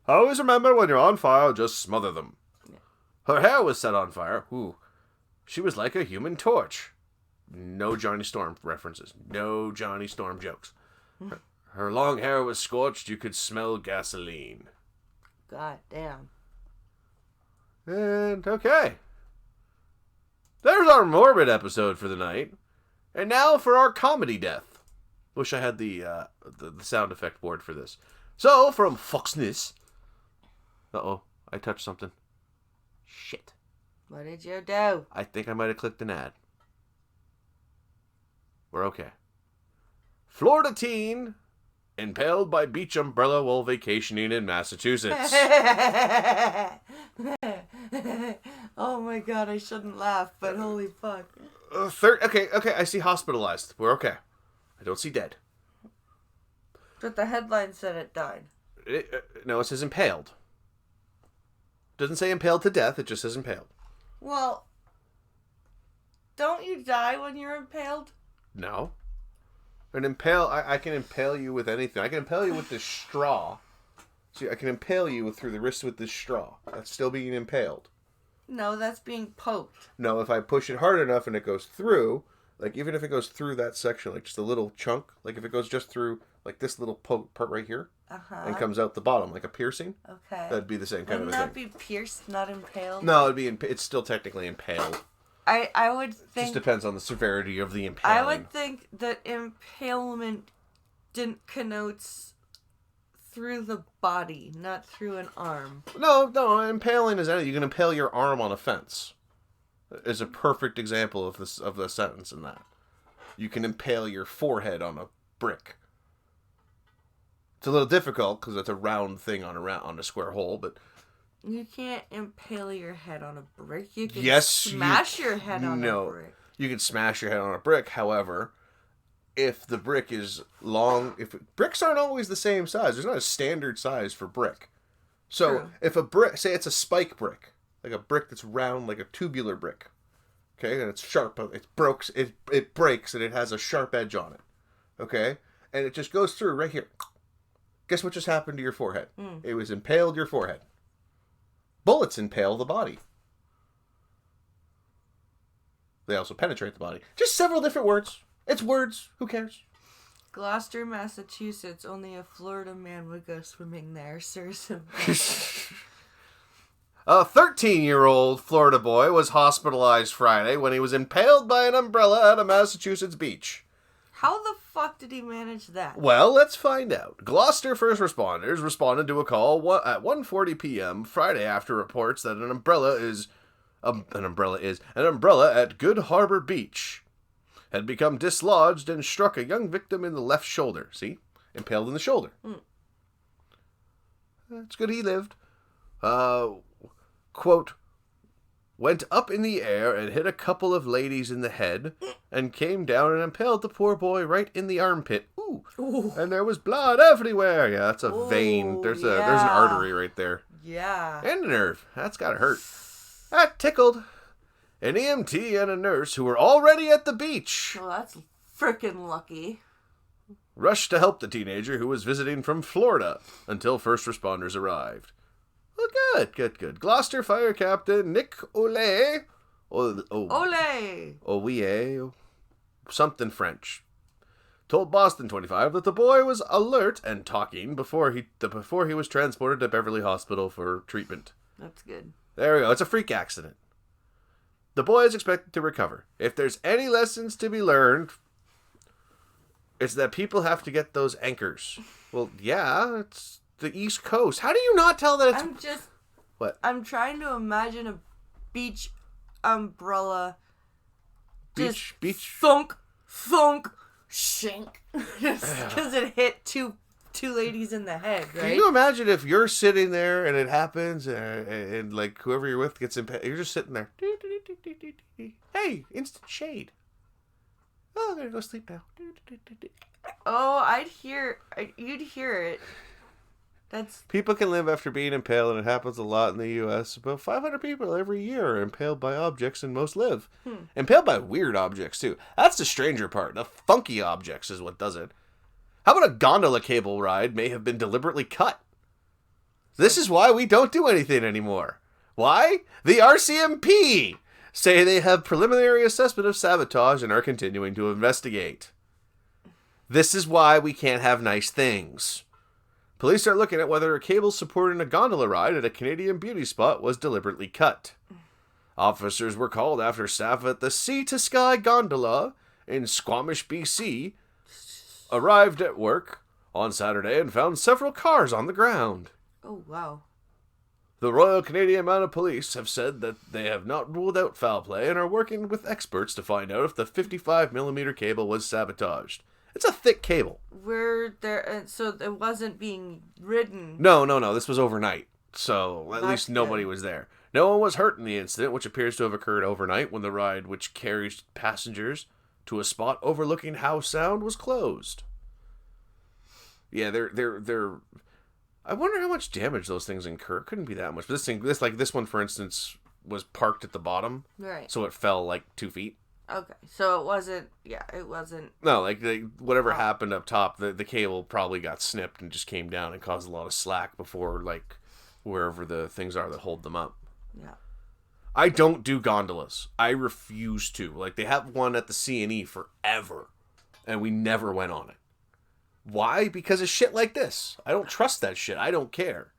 Always remember, when you're on fire, just smother them. Yeah. Her hair was set on fire. Ooh. She was like a human torch. No Johnny Storm references. No Johnny Storm jokes. Her long hair was scorched. You could smell gasoline. God damn. And, okay. There's our morbid episode for the night. And now for our comedy death. Wish I had the sound effect board for this. So, from Foxness. Uh-oh, I touched something. Shit. What did you do? I think I might have clicked an ad. We're okay. Florida teen impaled by beach umbrella while vacationing in Massachusetts. Oh my god, I shouldn't laugh, but holy fuck. Okay, I see hospitalized. We're okay. I don't see dead. But the headline said it died. No, it says impaled. Doesn't say impaled to death, it just says impaled. Well, don't you die when you're impaled? No. I can impale you with anything. I can impale you with this straw. See, I can impale you through the wrist with this straw. That's still being impaled. No, that's being poked. No, if I push it hard enough and it goes through, like even if it goes through that section, like just a little chunk, like if it goes just through like this little part right here, and comes out the bottom like a piercing, okay, that'd be the same kind of a thing. Wouldn't that be pierced, not impaled? No, it's still technically impaled. I would think... It just depends on the severity of the impaling. I would think that impalement connotes through the body, not through an arm. No, impaling is anything. You can impale your arm on a fence. Is a perfect example of this of the sentence in that. You can impale your forehead on a brick. It's a little difficult because it's a round thing on a square hole, but you can't impale your head on a brick. You can smash your head on a brick. You can smash your head on a brick. However, if the brick is long, bricks aren't always the same size. There's not a standard size for brick. So True. If a brick, say it's a spike brick, like a brick that's round, like a tubular brick, okay, and it's sharp, it breaks, and it has a sharp edge on it, okay, and it just goes through right here. Guess what just happened to your forehead? It was impaled your forehead. Bullets impale the body. They also penetrate the body. Just several different words. It's words. Who cares? Gloucester, Massachusetts. Only a Florida man would go swimming there, sir. A 13-year-old Florida boy was hospitalized Friday when he was impaled by an umbrella at a Massachusetts beach. How the fuck did he manage that? Well, let's find out. Gloucester first responders responded to a call at 1:40 p.m. Friday after reports that an umbrella at Good Harbor Beach had become dislodged and struck a young victim in the left shoulder. See? Impaled in the shoulder. It's good he lived. Quote, went up in the air and hit a couple of ladies in the head and came down and impaled the poor boy right in the armpit. Ooh. Ooh. And there was blood everywhere. Yeah, that's a vein. Ooh, There's an yeah. artery right there. Yeah. And a nerve. That's gotta hurt. That tickled. An EMT and a nurse who were already at the beach Well, that's frickin' lucky. rushed to help the teenager who was visiting from Florida until first responders arrived. Well, good. Gloucester Fire Captain Nick Ole. Ole! Something French. Told Boston 25 that the boy was alert and talking before he was transported to Beverly Hospital for treatment. That's good. There we go. It's a freak accident. The boy is expected to recover. If there's any lessons to be learned, it's that people have to get those anchors. Well, yeah, it's the East Coast. How do you not tell that it's... What? I'm trying to imagine a beach umbrella. Beach. Thunk, shank. Just because it hit two ladies in the head, right? Can you imagine if you're sitting there and it happens and like whoever you're with gets impaired? You're just sitting there. Hey, instant shade. Oh, I'm gonna go sleep now. Oh, you'd hear it. That's People can live after being impaled, and it happens a lot in the U.S. About 500 people every year are impaled by objects, and most live. Impaled by weird objects, too. That's the stranger part. The funky objects is what does it. How about a gondola cable ride may have been deliberately cut? This is why we don't do anything anymore. Why? The RCMP say they have preliminary assessment of sabotage and are continuing to investigate. This is why we can't have nice things. Police are looking at whether a cable supporting a gondola ride at a Canadian beauty spot was deliberately cut. Officers were called after staff at the Sea to Sky Gondola in Squamish, BC, arrived at work on Saturday and found several cars on the ground. oh wow. The Royal Canadian Mounted Police have said that they have not ruled out foul play and are working with experts to find out if the 55mm cable was sabotaged. It's a thick cable. So it wasn't being ridden. No. This was overnight. So at That's least nobody good. was there. No one was hurt in the incident, which appears to have occurred overnight when the ride, which carries passengers to a spot overlooking Howe Sound, was closed. Yeah, they're. I wonder how much damage those things incur. It couldn't be that much. But this one, for instance, was parked at the bottom, Right. so it fell like 2 feet. Okay. So it wasn't. Yeah, it wasn't. No, whatever happened up top, the cable probably got snipped and just came down and caused a lot of slack before, like, wherever the things are that hold them up. Yeah. I don't do gondolas. I refuse to. Like, they have one at the C&E forever, and we never went on it. Why? Because of shit like this. I don't trust that shit. I don't care.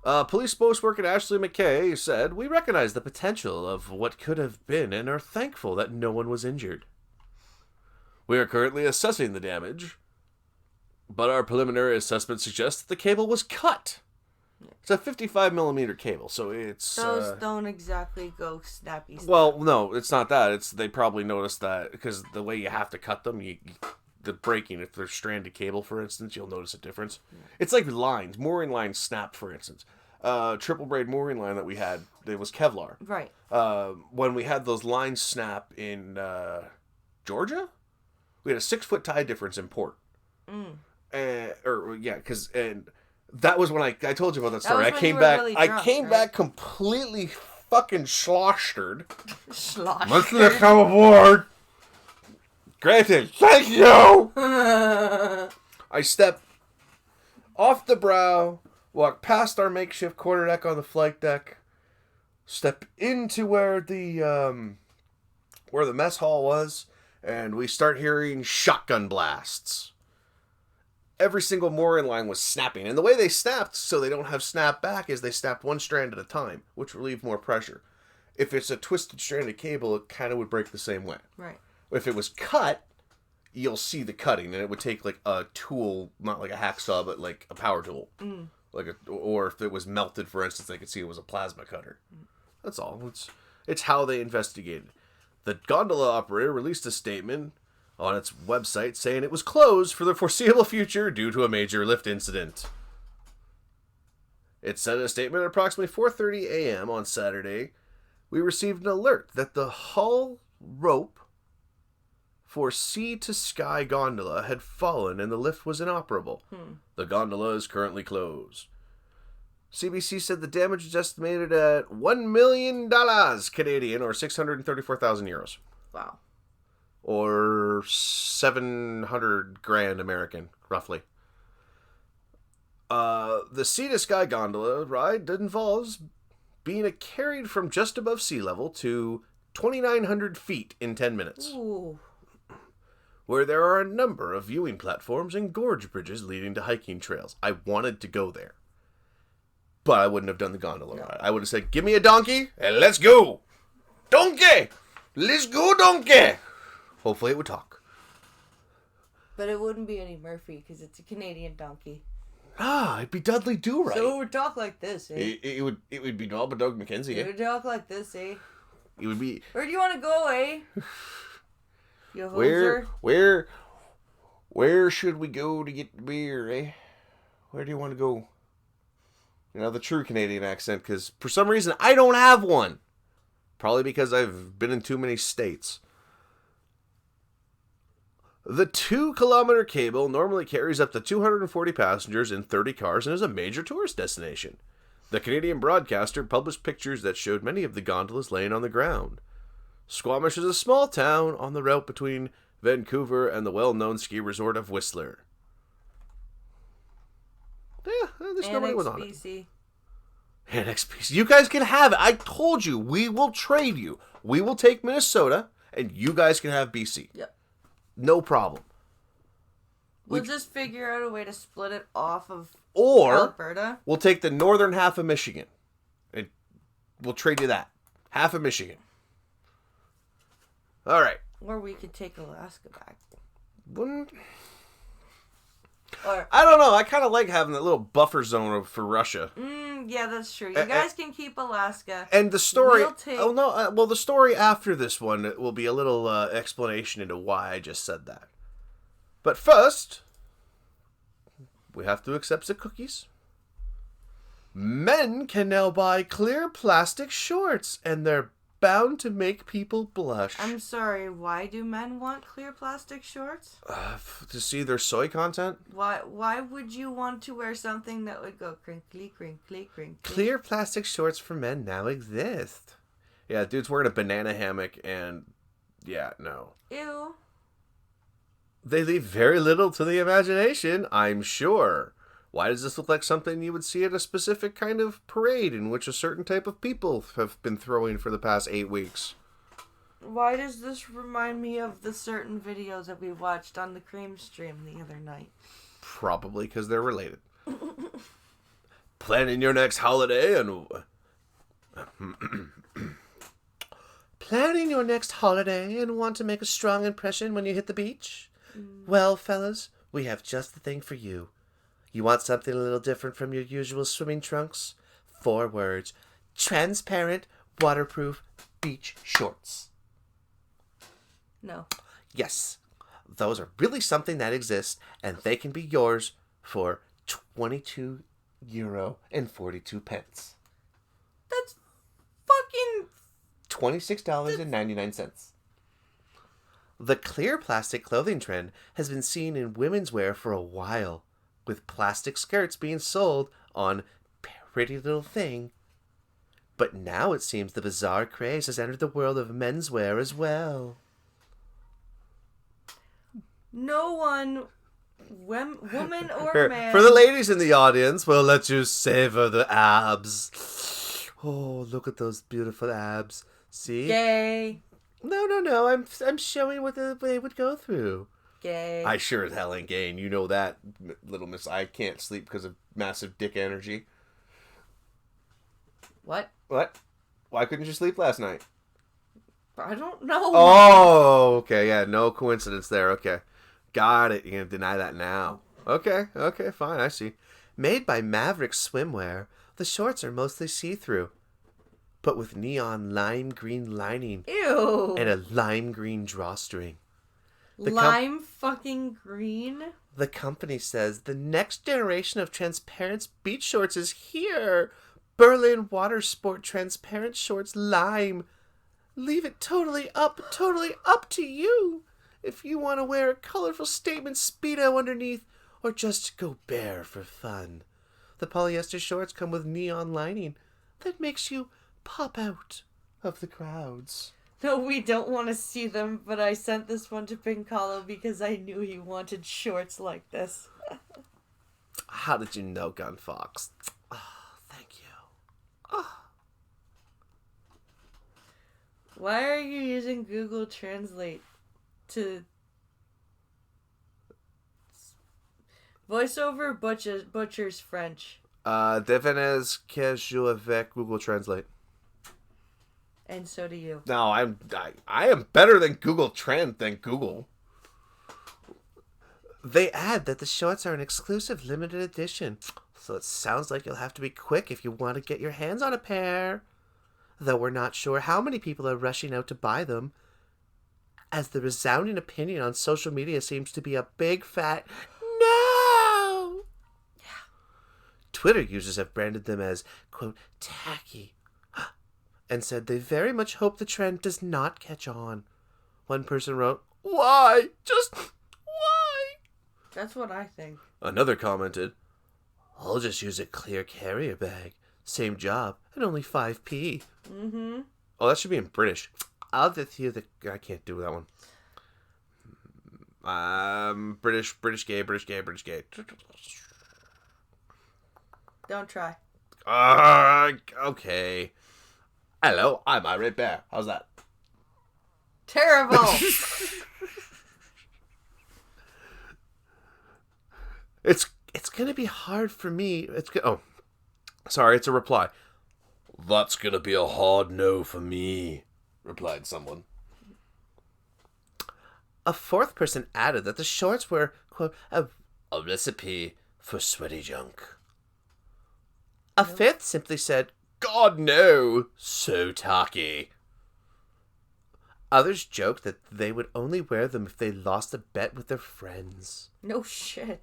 Police spokesperson Ashley McKay said, "We recognize the potential of what could have been and are thankful that no one was injured. We are currently assessing the damage, but our preliminary assessment suggests that the cable was cut." It's a 55mm cable, so it's... Those don't exactly go snappy. Well, no, it's not that. It's they probably noticed that because the way you have to cut them, the breaking, if there's stranded cable, for instance, you'll notice a difference. Yeah. It's like lines. Mooring lines snap, for instance. Triple braid mooring line that we had, it was Kevlar. Right. When we had those lines snap in Georgia, we had a 6-foot tide difference in port. And that was when I told you about that story. I came back. Really drunk, I came back completely fucking sloshed. Let's come aboard. Granted, thank you. I stepped off the brow, walked past our makeshift quarterdeck on the flight deck, step into where the mess hall was, and we start hearing shotgun blasts. Every single mooring line was snapping. And the way they snapped, so they don't have snap back, is they snapped one strand at a time, which relieved more pressure. If it's a twisted stranded cable, it kind of would break the same way. Right. If it was cut, you'll see the cutting, and it would take like a tool, not like a hacksaw, but like a power tool. Or if it was melted, for instance, they could see it was a plasma cutter. That's all. It's how they investigated. The gondola operator released a statement on its website saying it was closed for the foreseeable future due to a major lift incident. It said in a statement at approximately 4:30 a.m. on Saturday, "We received an alert that the hull rope for Sea to Sky gondola had fallen and the lift was inoperable. The gondola is currently closed. CBC said the damage is estimated at $1 million Canadian, or 634,000 euros. Wow. Or 700 grand American, roughly. The Sea to Sky gondola ride involves being carried from just above sea level to 2,900 feet in 10 minutes. Ooh. Where there are a number of viewing platforms and gorge bridges leading to hiking trails. I wanted to go there. But I wouldn't have done the gondola ride. I would have said, give me a donkey and let's go. Donkey! Let's go, donkey! Hopefully it would talk. But it wouldn't be Eddie Murphy because it's a Canadian donkey. It'd be Dudley Do-Right. So it would talk like this, eh? It would be Doug McKenzie, It would talk like this, eh? It would be... Where do you want to go, eh? You hoser. Where should we go to get beer, eh? Where do you want to go? You know, the true Canadian accent, because for some reason I don't have one. Probably because I've been in too many states. The 2-kilometer cable normally carries up to 240 passengers in 30 cars and is a major tourist destination. The Canadian broadcaster published pictures that showed many of the gondolas laying on the ground. Squamish is a small town on the route between Vancouver and the well-known ski resort of Whistler. Yeah, there's nobody was on it. Annex BC. You guys can have it. I told you, we will trade you. We will take Minnesota, and you guys can have BC. Yep. No problem. We'll just figure out a way to split it off of Or Alberta. We'll take the northern half of Michigan. And we'll trade you that. Half of Michigan. All right. Or we could take Alaska back. Wouldn't... Or I don't know. I kind of like having that little buffer zone for Russia. yeah, that's true. You guys can keep Alaska. And the story... We'll take... Oh, no. Well, the story after this one will be a little explanation into why I just said that. But first, we have to accept the cookies. Men can now buy clear plastic shorts, and they're bound to make people blush. I'm sorry, why do men want clear plastic shorts? To see their soy content? Why would you want to wear something that would go crinkly, crinkly, crinkly? Clear plastic shorts for men now exist. Yeah, dude's wearing a banana hammock and... Yeah, no. Ew. They leave very little to the imagination, I'm sure. Why does this look like something you would see at a specific kind of parade in which a certain type of people have been throwing for the past 8 weeks? Why does this remind me of the certain videos that we watched on the Cream stream the other night? Probably because they're related. Planning your next holiday and... Planning your next holiday and want to make a strong impression when you hit the beach? Well, fellas, we have just the thing for you. You want something a little different from your usual swimming trunks? 4 words. Transparent, waterproof beach shorts. No. Yes. Those are really something that exists, and they can be yours for €22.42. That's fucking... $26.99. The clear plastic clothing trend has been seen in women's wear for a while, with plastic skirts being sold on Pretty Little Thing. But now it seems the bizarre craze has entered the world of menswear as well. No one, woman or man... For the ladies in the audience, we'll let you savor the abs. Oh, look at those beautiful abs. See? Gay. No. I'm showing what they would go through. Gay. I sure as hell ain't gay, and you know that, little miss. I can't sleep because of massive dick energy. What? What? Why couldn't you sleep last night? I don't know. Oh, okay, yeah, no coincidence there, okay. Got it, you're gonna deny that now. Okay, fine, I see. Made by Maverick Swimwear, the shorts are mostly see-through, but with neon lime green lining. Ew. And a lime green drawstring. Lime fucking green? The company says the next generation of transparent beach shorts is here. Berlin Water Sport Transparent Shorts Lime. Leave it totally up to you. if you want to wear a colorful statement Speedo underneath, or just go bare for fun. The polyester shorts come with neon lining that makes you pop out of the crowds. No, we don't want to see them, but I sent this one to Pincalo because I knew he wanted shorts like this. How did you know, Gunfox? Oh, thank you. Oh. Why are you using Google Translate to... Voiceover butchers French. Devenez que joue avec Google Translate. And so do you. No, I am better than Google. They add that the shorts are an exclusive limited edition, so it sounds like you'll have to be quick if you want to get your hands on a pair. Though we're not sure how many people are rushing out to buy them, as the resounding opinion on social media seems to be a big fat no! Yeah. Twitter users have branded them as, quote, tacky, and said they very much hope the trend does not catch on. One person wrote, why? Just why? That's what I think. Another commented, I'll just use a clear carrier bag. Same job, and only 5p. Mm-hmm. Oh, that should be in British. I'll just use the... I can't do that one. British gay. Don't try. Okay. Hello, I'm Irate Bear. How's that? Terrible! It's gonna be hard for me. Sorry, it's a reply. That's gonna be a hard no for me, replied someone. A fourth person added that the shorts were, quote, a recipe for sweaty junk. A fifth simply said, God no, so tacky. Others joked that they would only wear them if they lost a bet with their friends. No shit.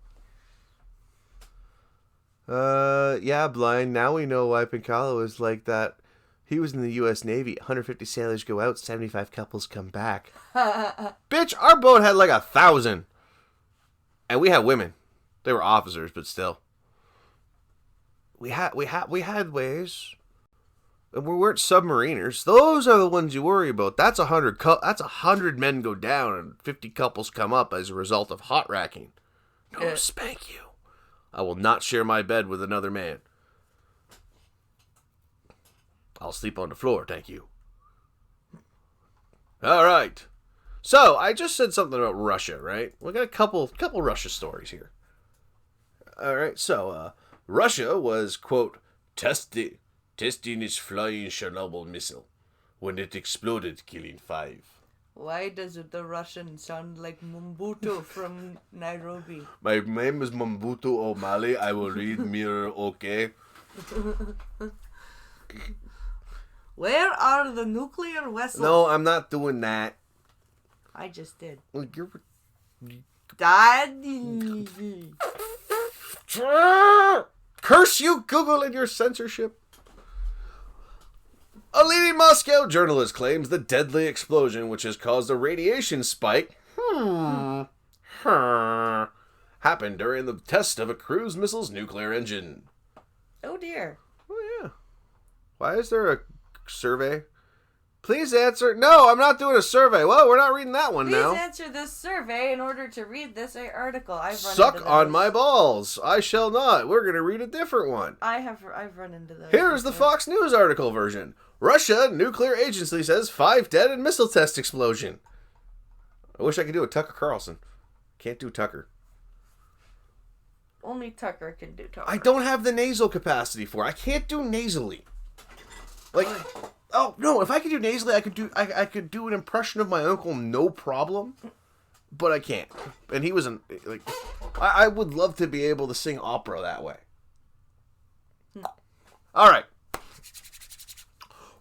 Yeah, Blind, now we know why Pincalo is like that. He was in the U.S. Navy. 150 sailors go out, 75 couples come back. Bitch, our boat had like 1,000. And we had women. They were officers, but still. We had ways. And we weren't submariners. Those are the ones you worry about. That's 100 men go down and 50 couples come up as a result of hot racking. No, spank you. I will not share my bed with another man. I'll sleep on the floor, thank you. All right. So, I just said something about Russia, right? We got a couple Russia stories here. All right, so, Russia was, quote, testing its flying Chernobyl missile when it exploded, killing 5. Why does the Russian sound like Mobutu from Nairobi? My name is Mobutu O'Malley. I will read mirror, okay? Where are the nuclear vessels? No, I'm not doing that. I just did. Well, Daddy. Curse you, Google, and your censorship. A leading Moscow journalist claims the deadly explosion, which has caused a radiation spike, happened during the test of a cruise missile's nuclear engine. Oh dear. Oh yeah. Why is there a survey? Please answer. No, I'm not doing a survey. Well, we're not reading that one now. Please answer this survey in order to read this article. Suck on my balls. I shall not. We're going to read a different one. I've run into those. Here's the Fox News article version. Russia nuclear agency says 5 dead in missile test explosion. I wish I could do a Tucker Carlson. Can't do Tucker. Only Tucker can do Tucker. I don't have the nasal capacity for it. I can't do nasally. Like, oh no! If I could do nasally, I could do an impression of my uncle, no problem. But I can't. And he wasn't like. I would love to be able to sing opera that way. All right.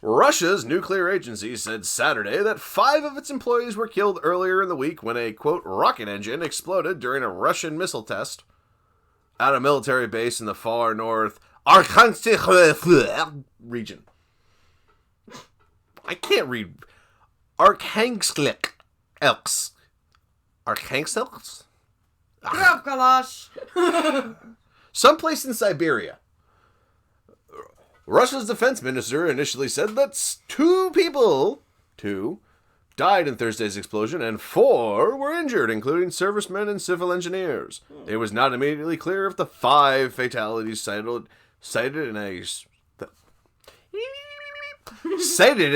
Russia's nuclear agency said Saturday that 5 of its employees were killed earlier in the week when a, quote, rocket engine exploded during a Russian missile test at a military base in the far north Arkhangelsk region. I can't read. Arkhangelsk. Archangels? Kravkalash! Someplace in Siberia. Russia's defense minister initially said that 2 people died in Thursday's explosion and 4 were injured, including servicemen and civil engineers. It was not immediately clear if the 5 fatalities cited in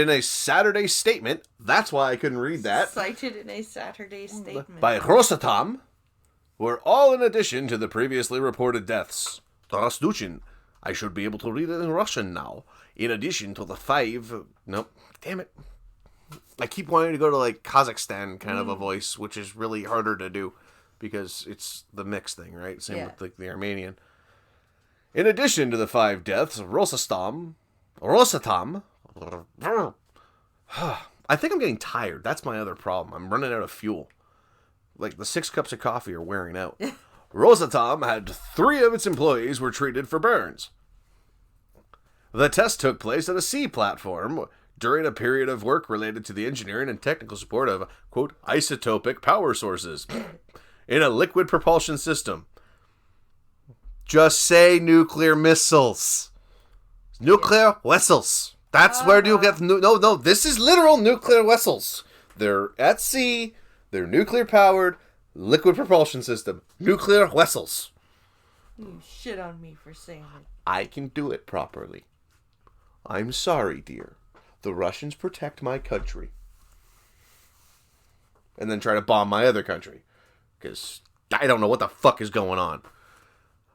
a Saturday statement. That's why I couldn't read that. Cited in a Saturday statement. By Rosatom were all in addition to the previously reported deaths. Rasduchin. I should be able to read it in Russian now. In addition to the 5... Nope. Damn it. I keep wanting to go to, like, Kazakhstan kind of a voice, which is really harder to do because it's the mix thing, right? Same with, like, the Armenian. In addition to the 5 deaths, Rosatom... I think I'm getting tired. That's my other problem. I'm running out of fuel. Like, the 6 cups of coffee are wearing out. Rosatom had 3 of its employees were treated for burns. The test took place at a sea platform during a period of work related to the engineering and technical support of, quote, isotopic power sources in a liquid propulsion system. Just say nuclear missiles. Nuclear vessels. That's where you get... No, this is literal nuclear vessels. They're at sea. They're nuclear powered. Liquid propulsion system. Nuclear vessels. You shit on me for saying it. I can do it properly. I'm sorry, dear. The Russians protect my country. And then try to bomb my other country. Because I don't know what the fuck is going on.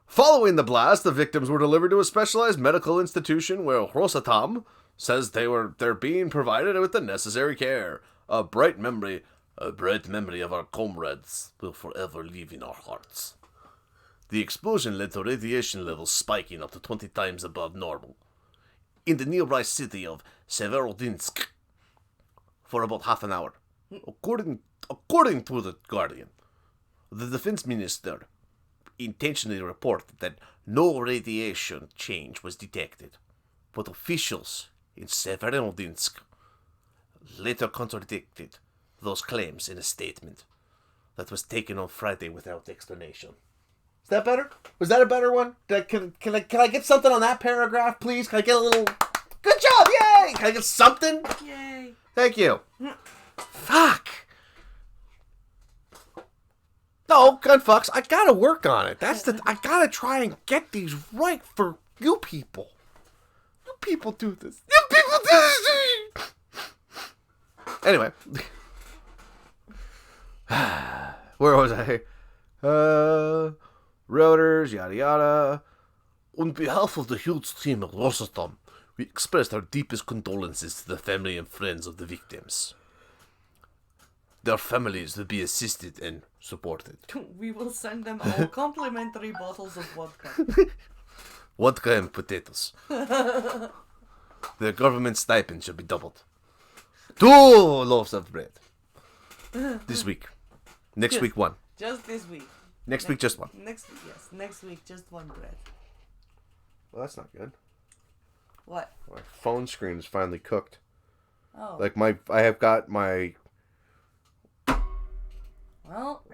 Following the blast, the victims were delivered to a specialized medical institution where Rosatom says they're being provided with the necessary care. A bright memory of our comrades will forever live in our hearts. The explosion led to radiation levels spiking up to 20 times above normal in the nearby city of Severodinsk for about half an hour. According to the Guardian, the defense minister intentionally reported that no radiation change was detected, but officials in Severodinsk later contradicted those claims in a statement that was taken on Friday without explanation. Is that better? Was that a better one? Can I get something on that paragraph, please? Can I get a little... Good job! Yay! Can I get something? Yay. Thank you. Fuck! No, Gunfox, I gotta work on it. I gotta try and get these right for you people. You people do this. You people do this! Anyway... Where was I? Routers, yada yada. On behalf of the huge team at Rosatom, we express our deepest condolences to the family and friends of the victims. Their families will be assisted and supported. We will send them all complimentary bottles of vodka. Vodka and potatoes. The government stipend should be doubled. 2 loaves of bread. This week. Next week, 1. Just this week. Next week, just 1. Next week, yes. Next week, just 1 bread. Well, that's not good. What? My phone screen is finally cooked. Oh. Like I have got my... Well.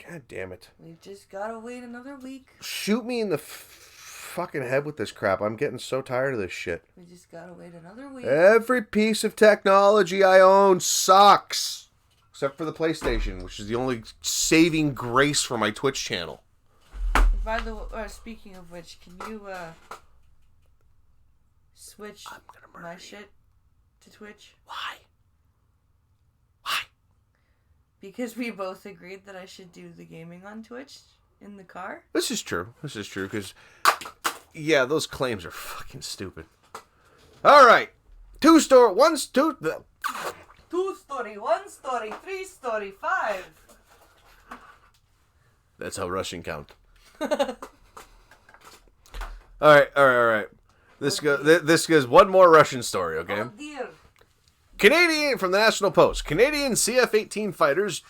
God damn it. We've just gotta wait another week. Shoot me in the fucking head with this crap. I'm getting so tired of this shit. We just gotta wait another week. Every piece of technology I own sucks. Except for the PlayStation, which is the only saving grace for my Twitch channel. By the way, speaking of which, can you switch my shit to Twitch? Why? Because we both agreed that I should do the gaming on Twitch in the car. This is true, because, yeah, those claims are fucking stupid. Alright. 2 story, 1 story... 2 story, 1 story, 3 story, 5. That's how Russian count. Alright. This goes 1 more Russian story, okay? Oh dear. Canadian, from the National Post. Canadian CF-18 fighters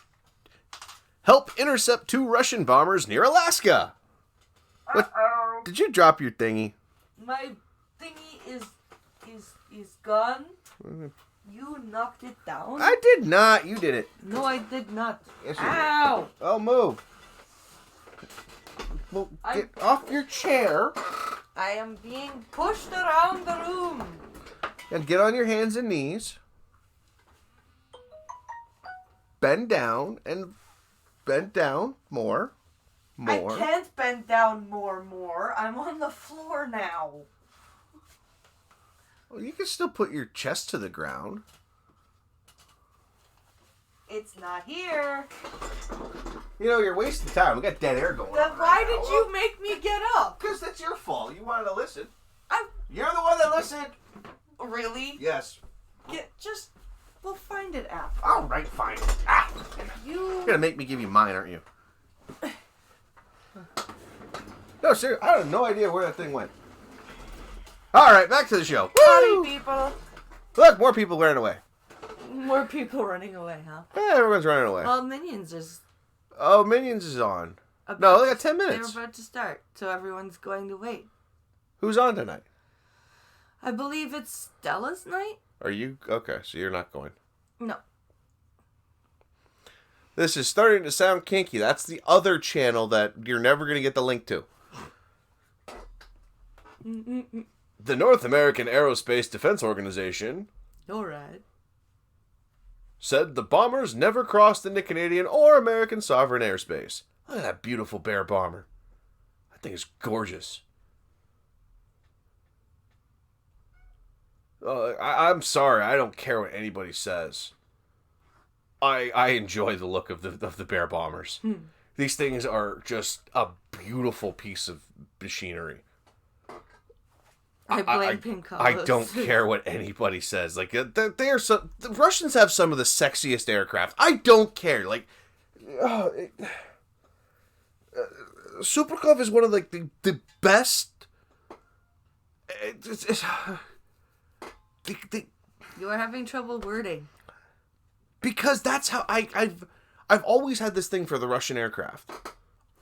help intercept 2 Russian bombers near Alaska. What? Did you drop your thingy? My thingy is gone. You knocked it down? I did not. You did it. No, I did not. Yes, you did. Ow! Oh, move. Well, get off your chair. I am being pushed around the room. And get on your hands and knees. Bend down and bend down more. More. I can't bend down more. I'm on the floor now. Well, you can still put your chest to the ground. It's not here. You know, you're wasting time. We got dead air going Then on. why did you make me get up? Because that's your fault. You wanted to listen. I You're the one that listened. really Yes. we'll find it after. All right, fine. Ah. You You're gonna make me give you mine, aren't you? No, seriously, I have no idea where that thing went. All right, back to the show. Howdy, Woo! people. Look, more people ran away. More people running away, huh? Yeah, everyone's running away. Well, Minions is Oh, Minions is on. about No, they got 10 They're minutes. about to start, so everyone's going to wait. Who's on tonight? I believe it's Stella's night? Are you? Okay, so you're not going. No. This is starting to sound kinky. That's the other channel that you're never going to get the link to. The North American Aerospace Defense Organization Alright. said the bombers never crossed into Canadian or American sovereign airspace. Look at that beautiful bear bomber. That thing is gorgeous. I'm sorry. I don't care what anybody says. I enjoy the look of the bear bombers. These things are just a beautiful piece of machinery. I blame Pincalo. I don't care what anybody says. Like they are so. The Russians have some of the sexiest aircraft. I don't care. Like, Superkov is one of like the best. You are having trouble wording. Because that's how I've always had this thing for the Russian aircraft.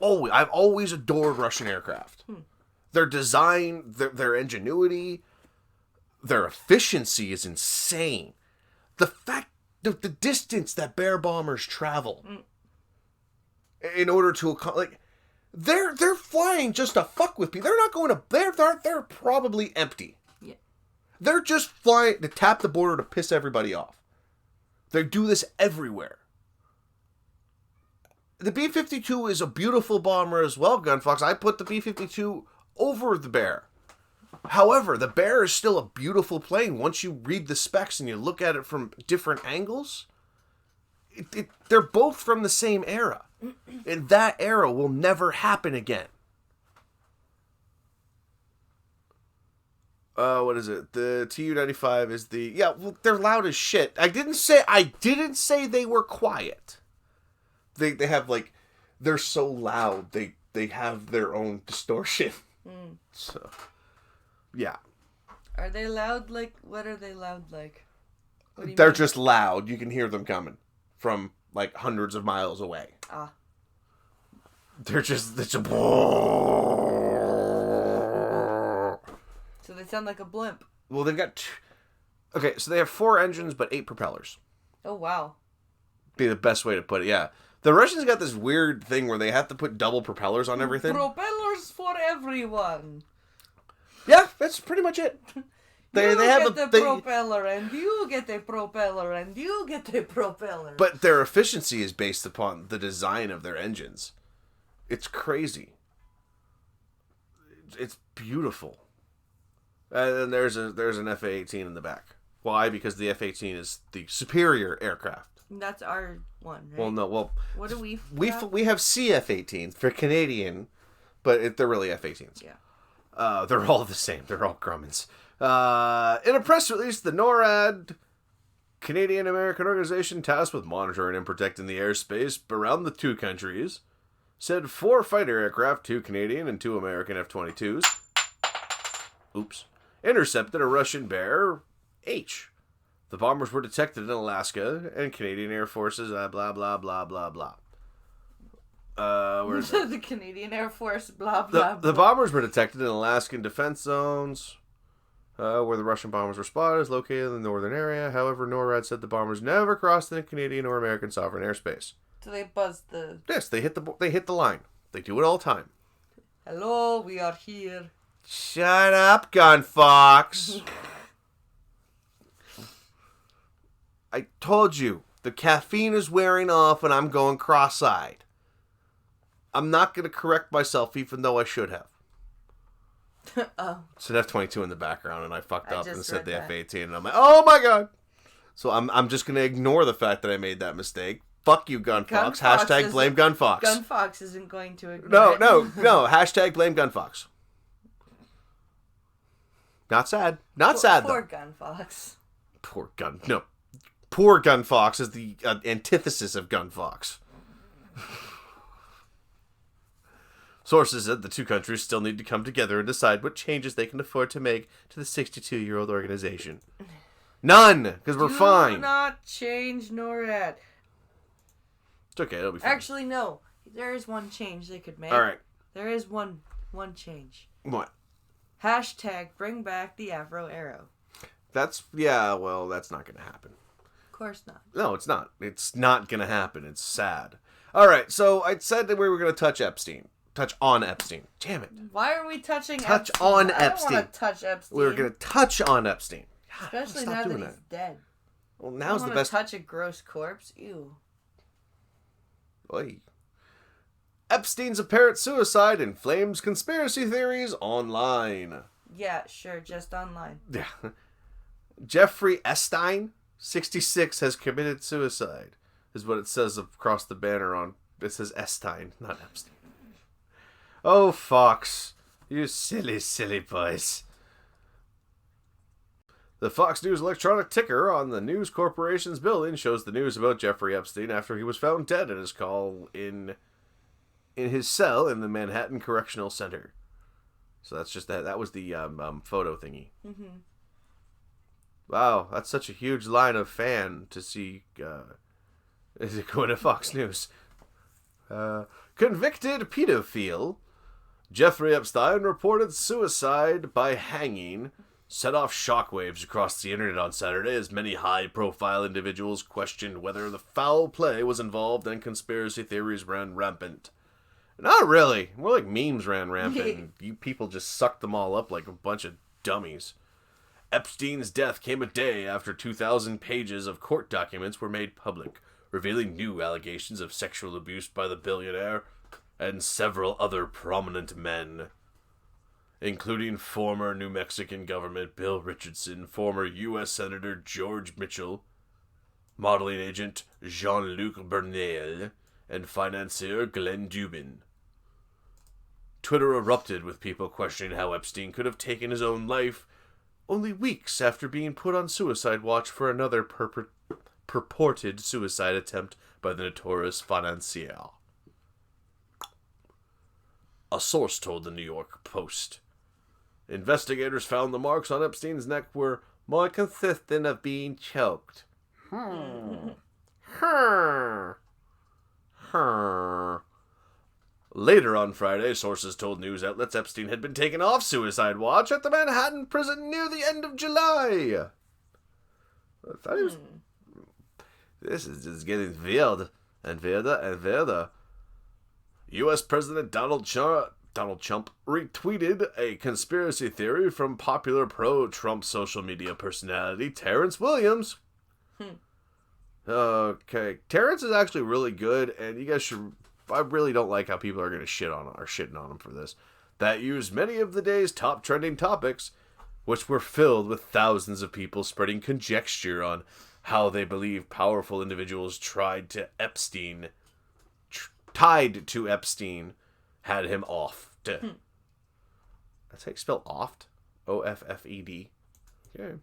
I've always adored Russian aircraft. Their design, their ingenuity, their efficiency is insane. The fact that the distance that bear bombers travel in order to like they're flying just to fuck with people. They're not going to they're probably empty. Yeah. They're just flying to tap the border to piss everybody off. They do this everywhere. The B-52 is a beautiful bomber as well, Gunfox. I put the B-52 over the Bear. However, the Bear is still a beautiful plane. Once you read the specs and you look at it from different angles, they're both from the same era. And that era will never happen again. What is it? The Tu-95 is the... Yeah, well, they're loud as shit. I didn't say they were quiet. They have, like... They're so loud. They have their own distortion. So, yeah. Are they loud like... What are they loud like? They're just loud. You can hear them coming from, like, hundreds of miles away. Ah. They're just... It's a... So they sound like a blimp. Well, they've got... Okay, so they have 4 engines, but 8 propellers. Oh, wow. Be the best way to put it, yeah. The Russians got this weird thing where they have to put double propellers on everything. Propellers for everyone. Yeah, that's pretty much it. They have get the propeller, and you get a propeller, and you get a propeller. But their efficiency is based upon the design of their engines. It's crazy. It's beautiful. And then there's an F-18 in the back. Why? Because the F-18 is the superior aircraft. That's our one, right? Well, no, well... What do we have CF-18s for Canadian, but they're really F-18s. Yeah. They're all the same. They're all Grummins. In a press release, the NORAD, Canadian-American organization tasked with monitoring and protecting the airspace around the two countries, said 4 fighter aircraft, 2 Canadian and 2 American F-22s, intercepted a Russian Bear H. The bombers were detected in Alaska, and Canadian Air Forces, blah, blah, blah, blah, blah. Where is it? The Canadian Air Force, blah, blah, The bombers were detected in Alaskan defense zones. where the Russian bombers were spotted is located in the northern area. However, NORAD said the bombers never crossed into Canadian or American sovereign airspace. So they buzzed the... Yes, they hit the line. They do it all the time. Hello, we are here. Shut up, Gunfox. I told you, the caffeine is wearing off and I'm going cross-eyed. I'm not going to correct myself even though I should have. Oh. It's an F-22 in the background and I fucked up and said the read that. F-18 and I'm like, oh my god. So I'm just going to ignore the fact that I made that mistake. Fuck you, Gunfox. Hashtag blame Gunfox. Gunfox isn't going to ignore No, it. no. Hashtag blame Gunfox. Not sad. Not sad, though. Poor Gunfox. Poor Gunfox is the antithesis of Gunfox. Sources said the two countries still need to come together and decide what changes they can afford to make to the 62-year-old organization. None, because we're fine. Do not change NORAD. It's okay, it'll be fine. Actually, no. There is one change they could make. All right. There is one change. What? Hashtag bring back the Avro Arrow. That's not going to happen. Of course not. No, it's not. It's not going to happen. It's sad. All right, so I said that we were going to touch on Epstein. Damn it. Why are we touching Touch Epstein? on I Epstein. don't want to touch Epstein. We were going to touch on Epstein. God, Especially stop now that doing he's dead. Well, I now's don't the wanna best. touch a gross corpse. Ew. Oy. Epstein's apparent suicide inflames conspiracy theories online. Yeah, sure, just online. Yeah. Jeffrey Epstein, 66, has committed suicide, is what it says across the banner on. It says Epstein, not Epstein. Oh, Fox. You silly, silly boys. The Fox News electronic ticker on the News Corporation's building shows the news about Jeffrey Epstein after he was found dead in his his cell in the Manhattan Correctional Center. So that's just that. That was the photo thingy. Mm-hmm. Wow, that's such a huge line of fan to see. Is it going to Fox News? Convicted pedophile Jeffrey Epstein reported suicide by hanging set off shockwaves across the internet on Saturday as many high-profile individuals questioned whether the foul play was involved and conspiracy theories ran rampant. Not really. More like memes ran rampant and you people just sucked them all up like a bunch of dummies. Epstein's death came a day after 2,000 pages of court documents were made public, revealing new allegations of sexual abuse by the billionaire and several other prominent men, including former New Mexican government Bill Richardson, former U.S. Senator George Mitchell, modeling agent Jean-Luc Bernal, and financier Glenn Dubin. Twitter erupted with people questioning how Epstein could have taken his own life only weeks after being put on suicide watch for another purported suicide attempt by the notorious financier. A source told the New York Post. Investigators found the marks on Epstein's neck were more consistent of being choked. Later on Friday, sources told news outlets Epstein had been taken off suicide watch at the Manhattan prison near the end of July. I thought he was... This is just getting weird and weirder and weirder. U.S. President Donald Trump retweeted a conspiracy theory from popular pro-Trump social media personality Terrence Williams. Okay, Terrence is actually really good, and you guys should... I really don't like how people are going to shitting on him for this. That used many of the day's top trending topics, which were filled with thousands of people spreading conjecture on how they believe powerful individuals tied to Epstein, had him offed. That's how you spell offed? O-F-F-E-D. Okay.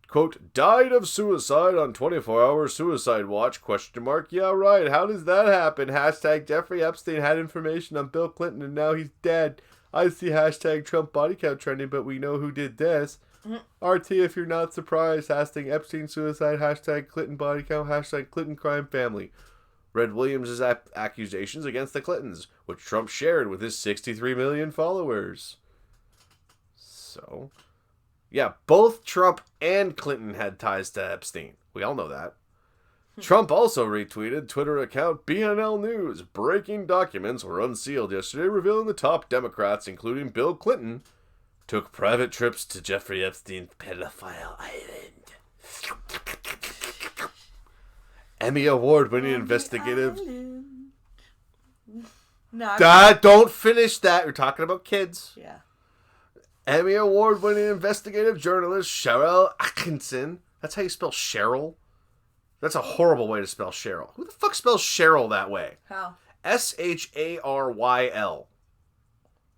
Quote, died of suicide on 24-hour suicide watch, question mark. Yeah, right. How does that happen? Hashtag Jeffrey Epstein had information on Bill Clinton and now he's dead. I see hashtag Trump body count trending, but we know who did this. RT, if you're not surprised, hashtag Epstein suicide, hashtag Clinton body count, hashtag Clinton crime family. Read Williams' accusations against the Clintons, which Trump shared with his 63 million followers. So, yeah, both Trump and Clinton had ties to Epstein. We all know that. Trump also retweeted Twitter account BNL News. Breaking documents were unsealed yesterday, revealing the top Democrats, including Bill Clinton, took private trips to Jeffrey Epstein's pedophile island. Emmy Award-winning investigative... No, don't finish that. We're talking about kids. yeah. Emmy Award-winning investigative journalist Cheryl Atkinson. That's how you spell Cheryl? That's a horrible way to spell Cheryl. Who the fuck spells Cheryl that way? How? Sharyl.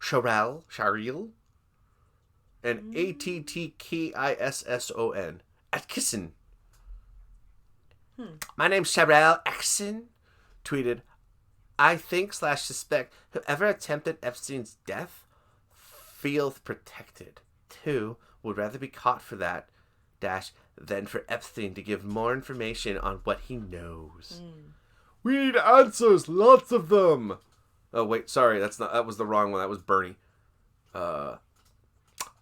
Cheryl. And Attkisson. Atkinson. My name's Cheryl Atkinson. Tweeted, I think/suspect whoever attempted Epstein's death feels protected. 2 would rather be caught for that than for Epstein to give more information on what he knows. We need answers, lots of them. Oh wait, sorry, that was the wrong one. That was Bernie.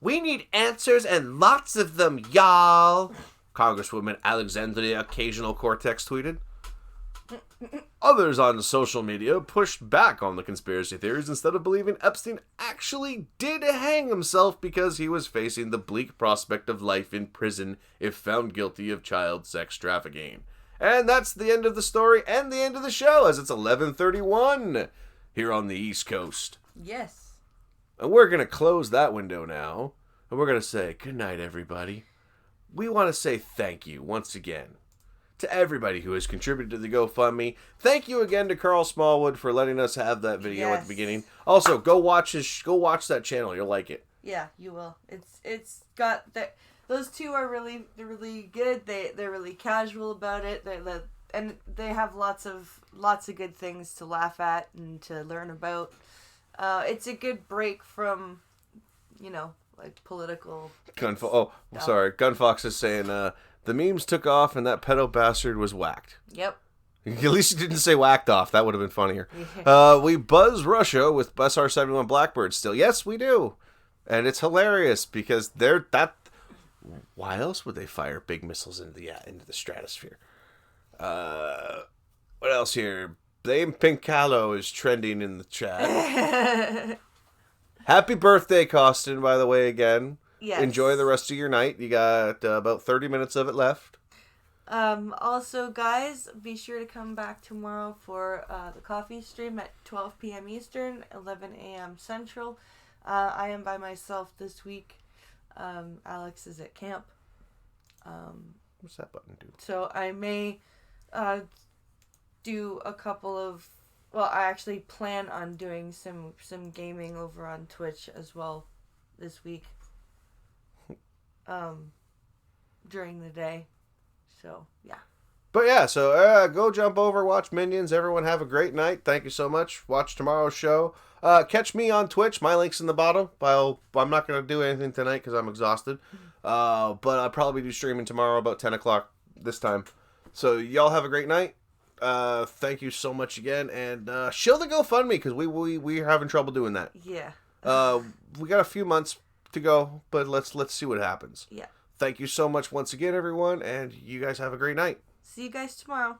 We need answers and lots of them, y'all. Congresswoman Alexandria Occasional Cortex tweeted. Others on social media pushed back on the conspiracy theories instead of believing Epstein actually did hang himself because he was facing the bleak prospect of life in prison if found guilty of child sex trafficking. And that's the end of the story and the end of the show, as it's 11:31 here on the East Coast. Yes. And we're going to close that window now, and we're going to say good night, everybody. We want to say thank you once again to everybody who has contributed to the GoFundMe. Thank you again to Karl Smallwood for letting us have that video at the beginning. Also, go watch that channel. You'll like it. Yeah, you will. It's got that. Those two are they're really good. They're really casual about it. And they have lots of good things to laugh at and to learn about. It's a good break from, like political. Gunfox is saying the memes took off and that pedo bastard was whacked. Yep. At least you didn't say whacked off. That would have been funnier. We buzz Russia with SR-71 Blackbird still. Yes, we do. And it's hilarious because why else would they fire big missiles into the stratosphere? What else here? Blame Pincalo is trending in the chat. Happy birthday, Costin, by the way, again. Yes. Enjoy the rest of your night. You got about 30 minutes of it left. Also, guys, be sure to come back tomorrow for the coffee stream at 12 p.m. Eastern, 11 a.m. Central. I am by myself this week. Alex is at camp. What's that button do? So I may do a couple of... Well, I actually plan on doing some gaming over on Twitch as well this week. During the day. So, yeah. But yeah, so go jump over, watch Minions. Everyone have a great night. Thank you so much. Watch tomorrow's show. Catch me on Twitch. My link's in the bottom. I'm not going to do anything tonight because I'm exhausted. But I'll probably do streaming tomorrow about 10 o'clock this time. So y'all have a great night. Thank you so much again. And show the GoFundMe because we're having trouble doing that. Yeah. We got a few months to go, but let's see what happens. Yeah. Thank you so much once again, everyone, and you guys have a great night. See you guys tomorrow.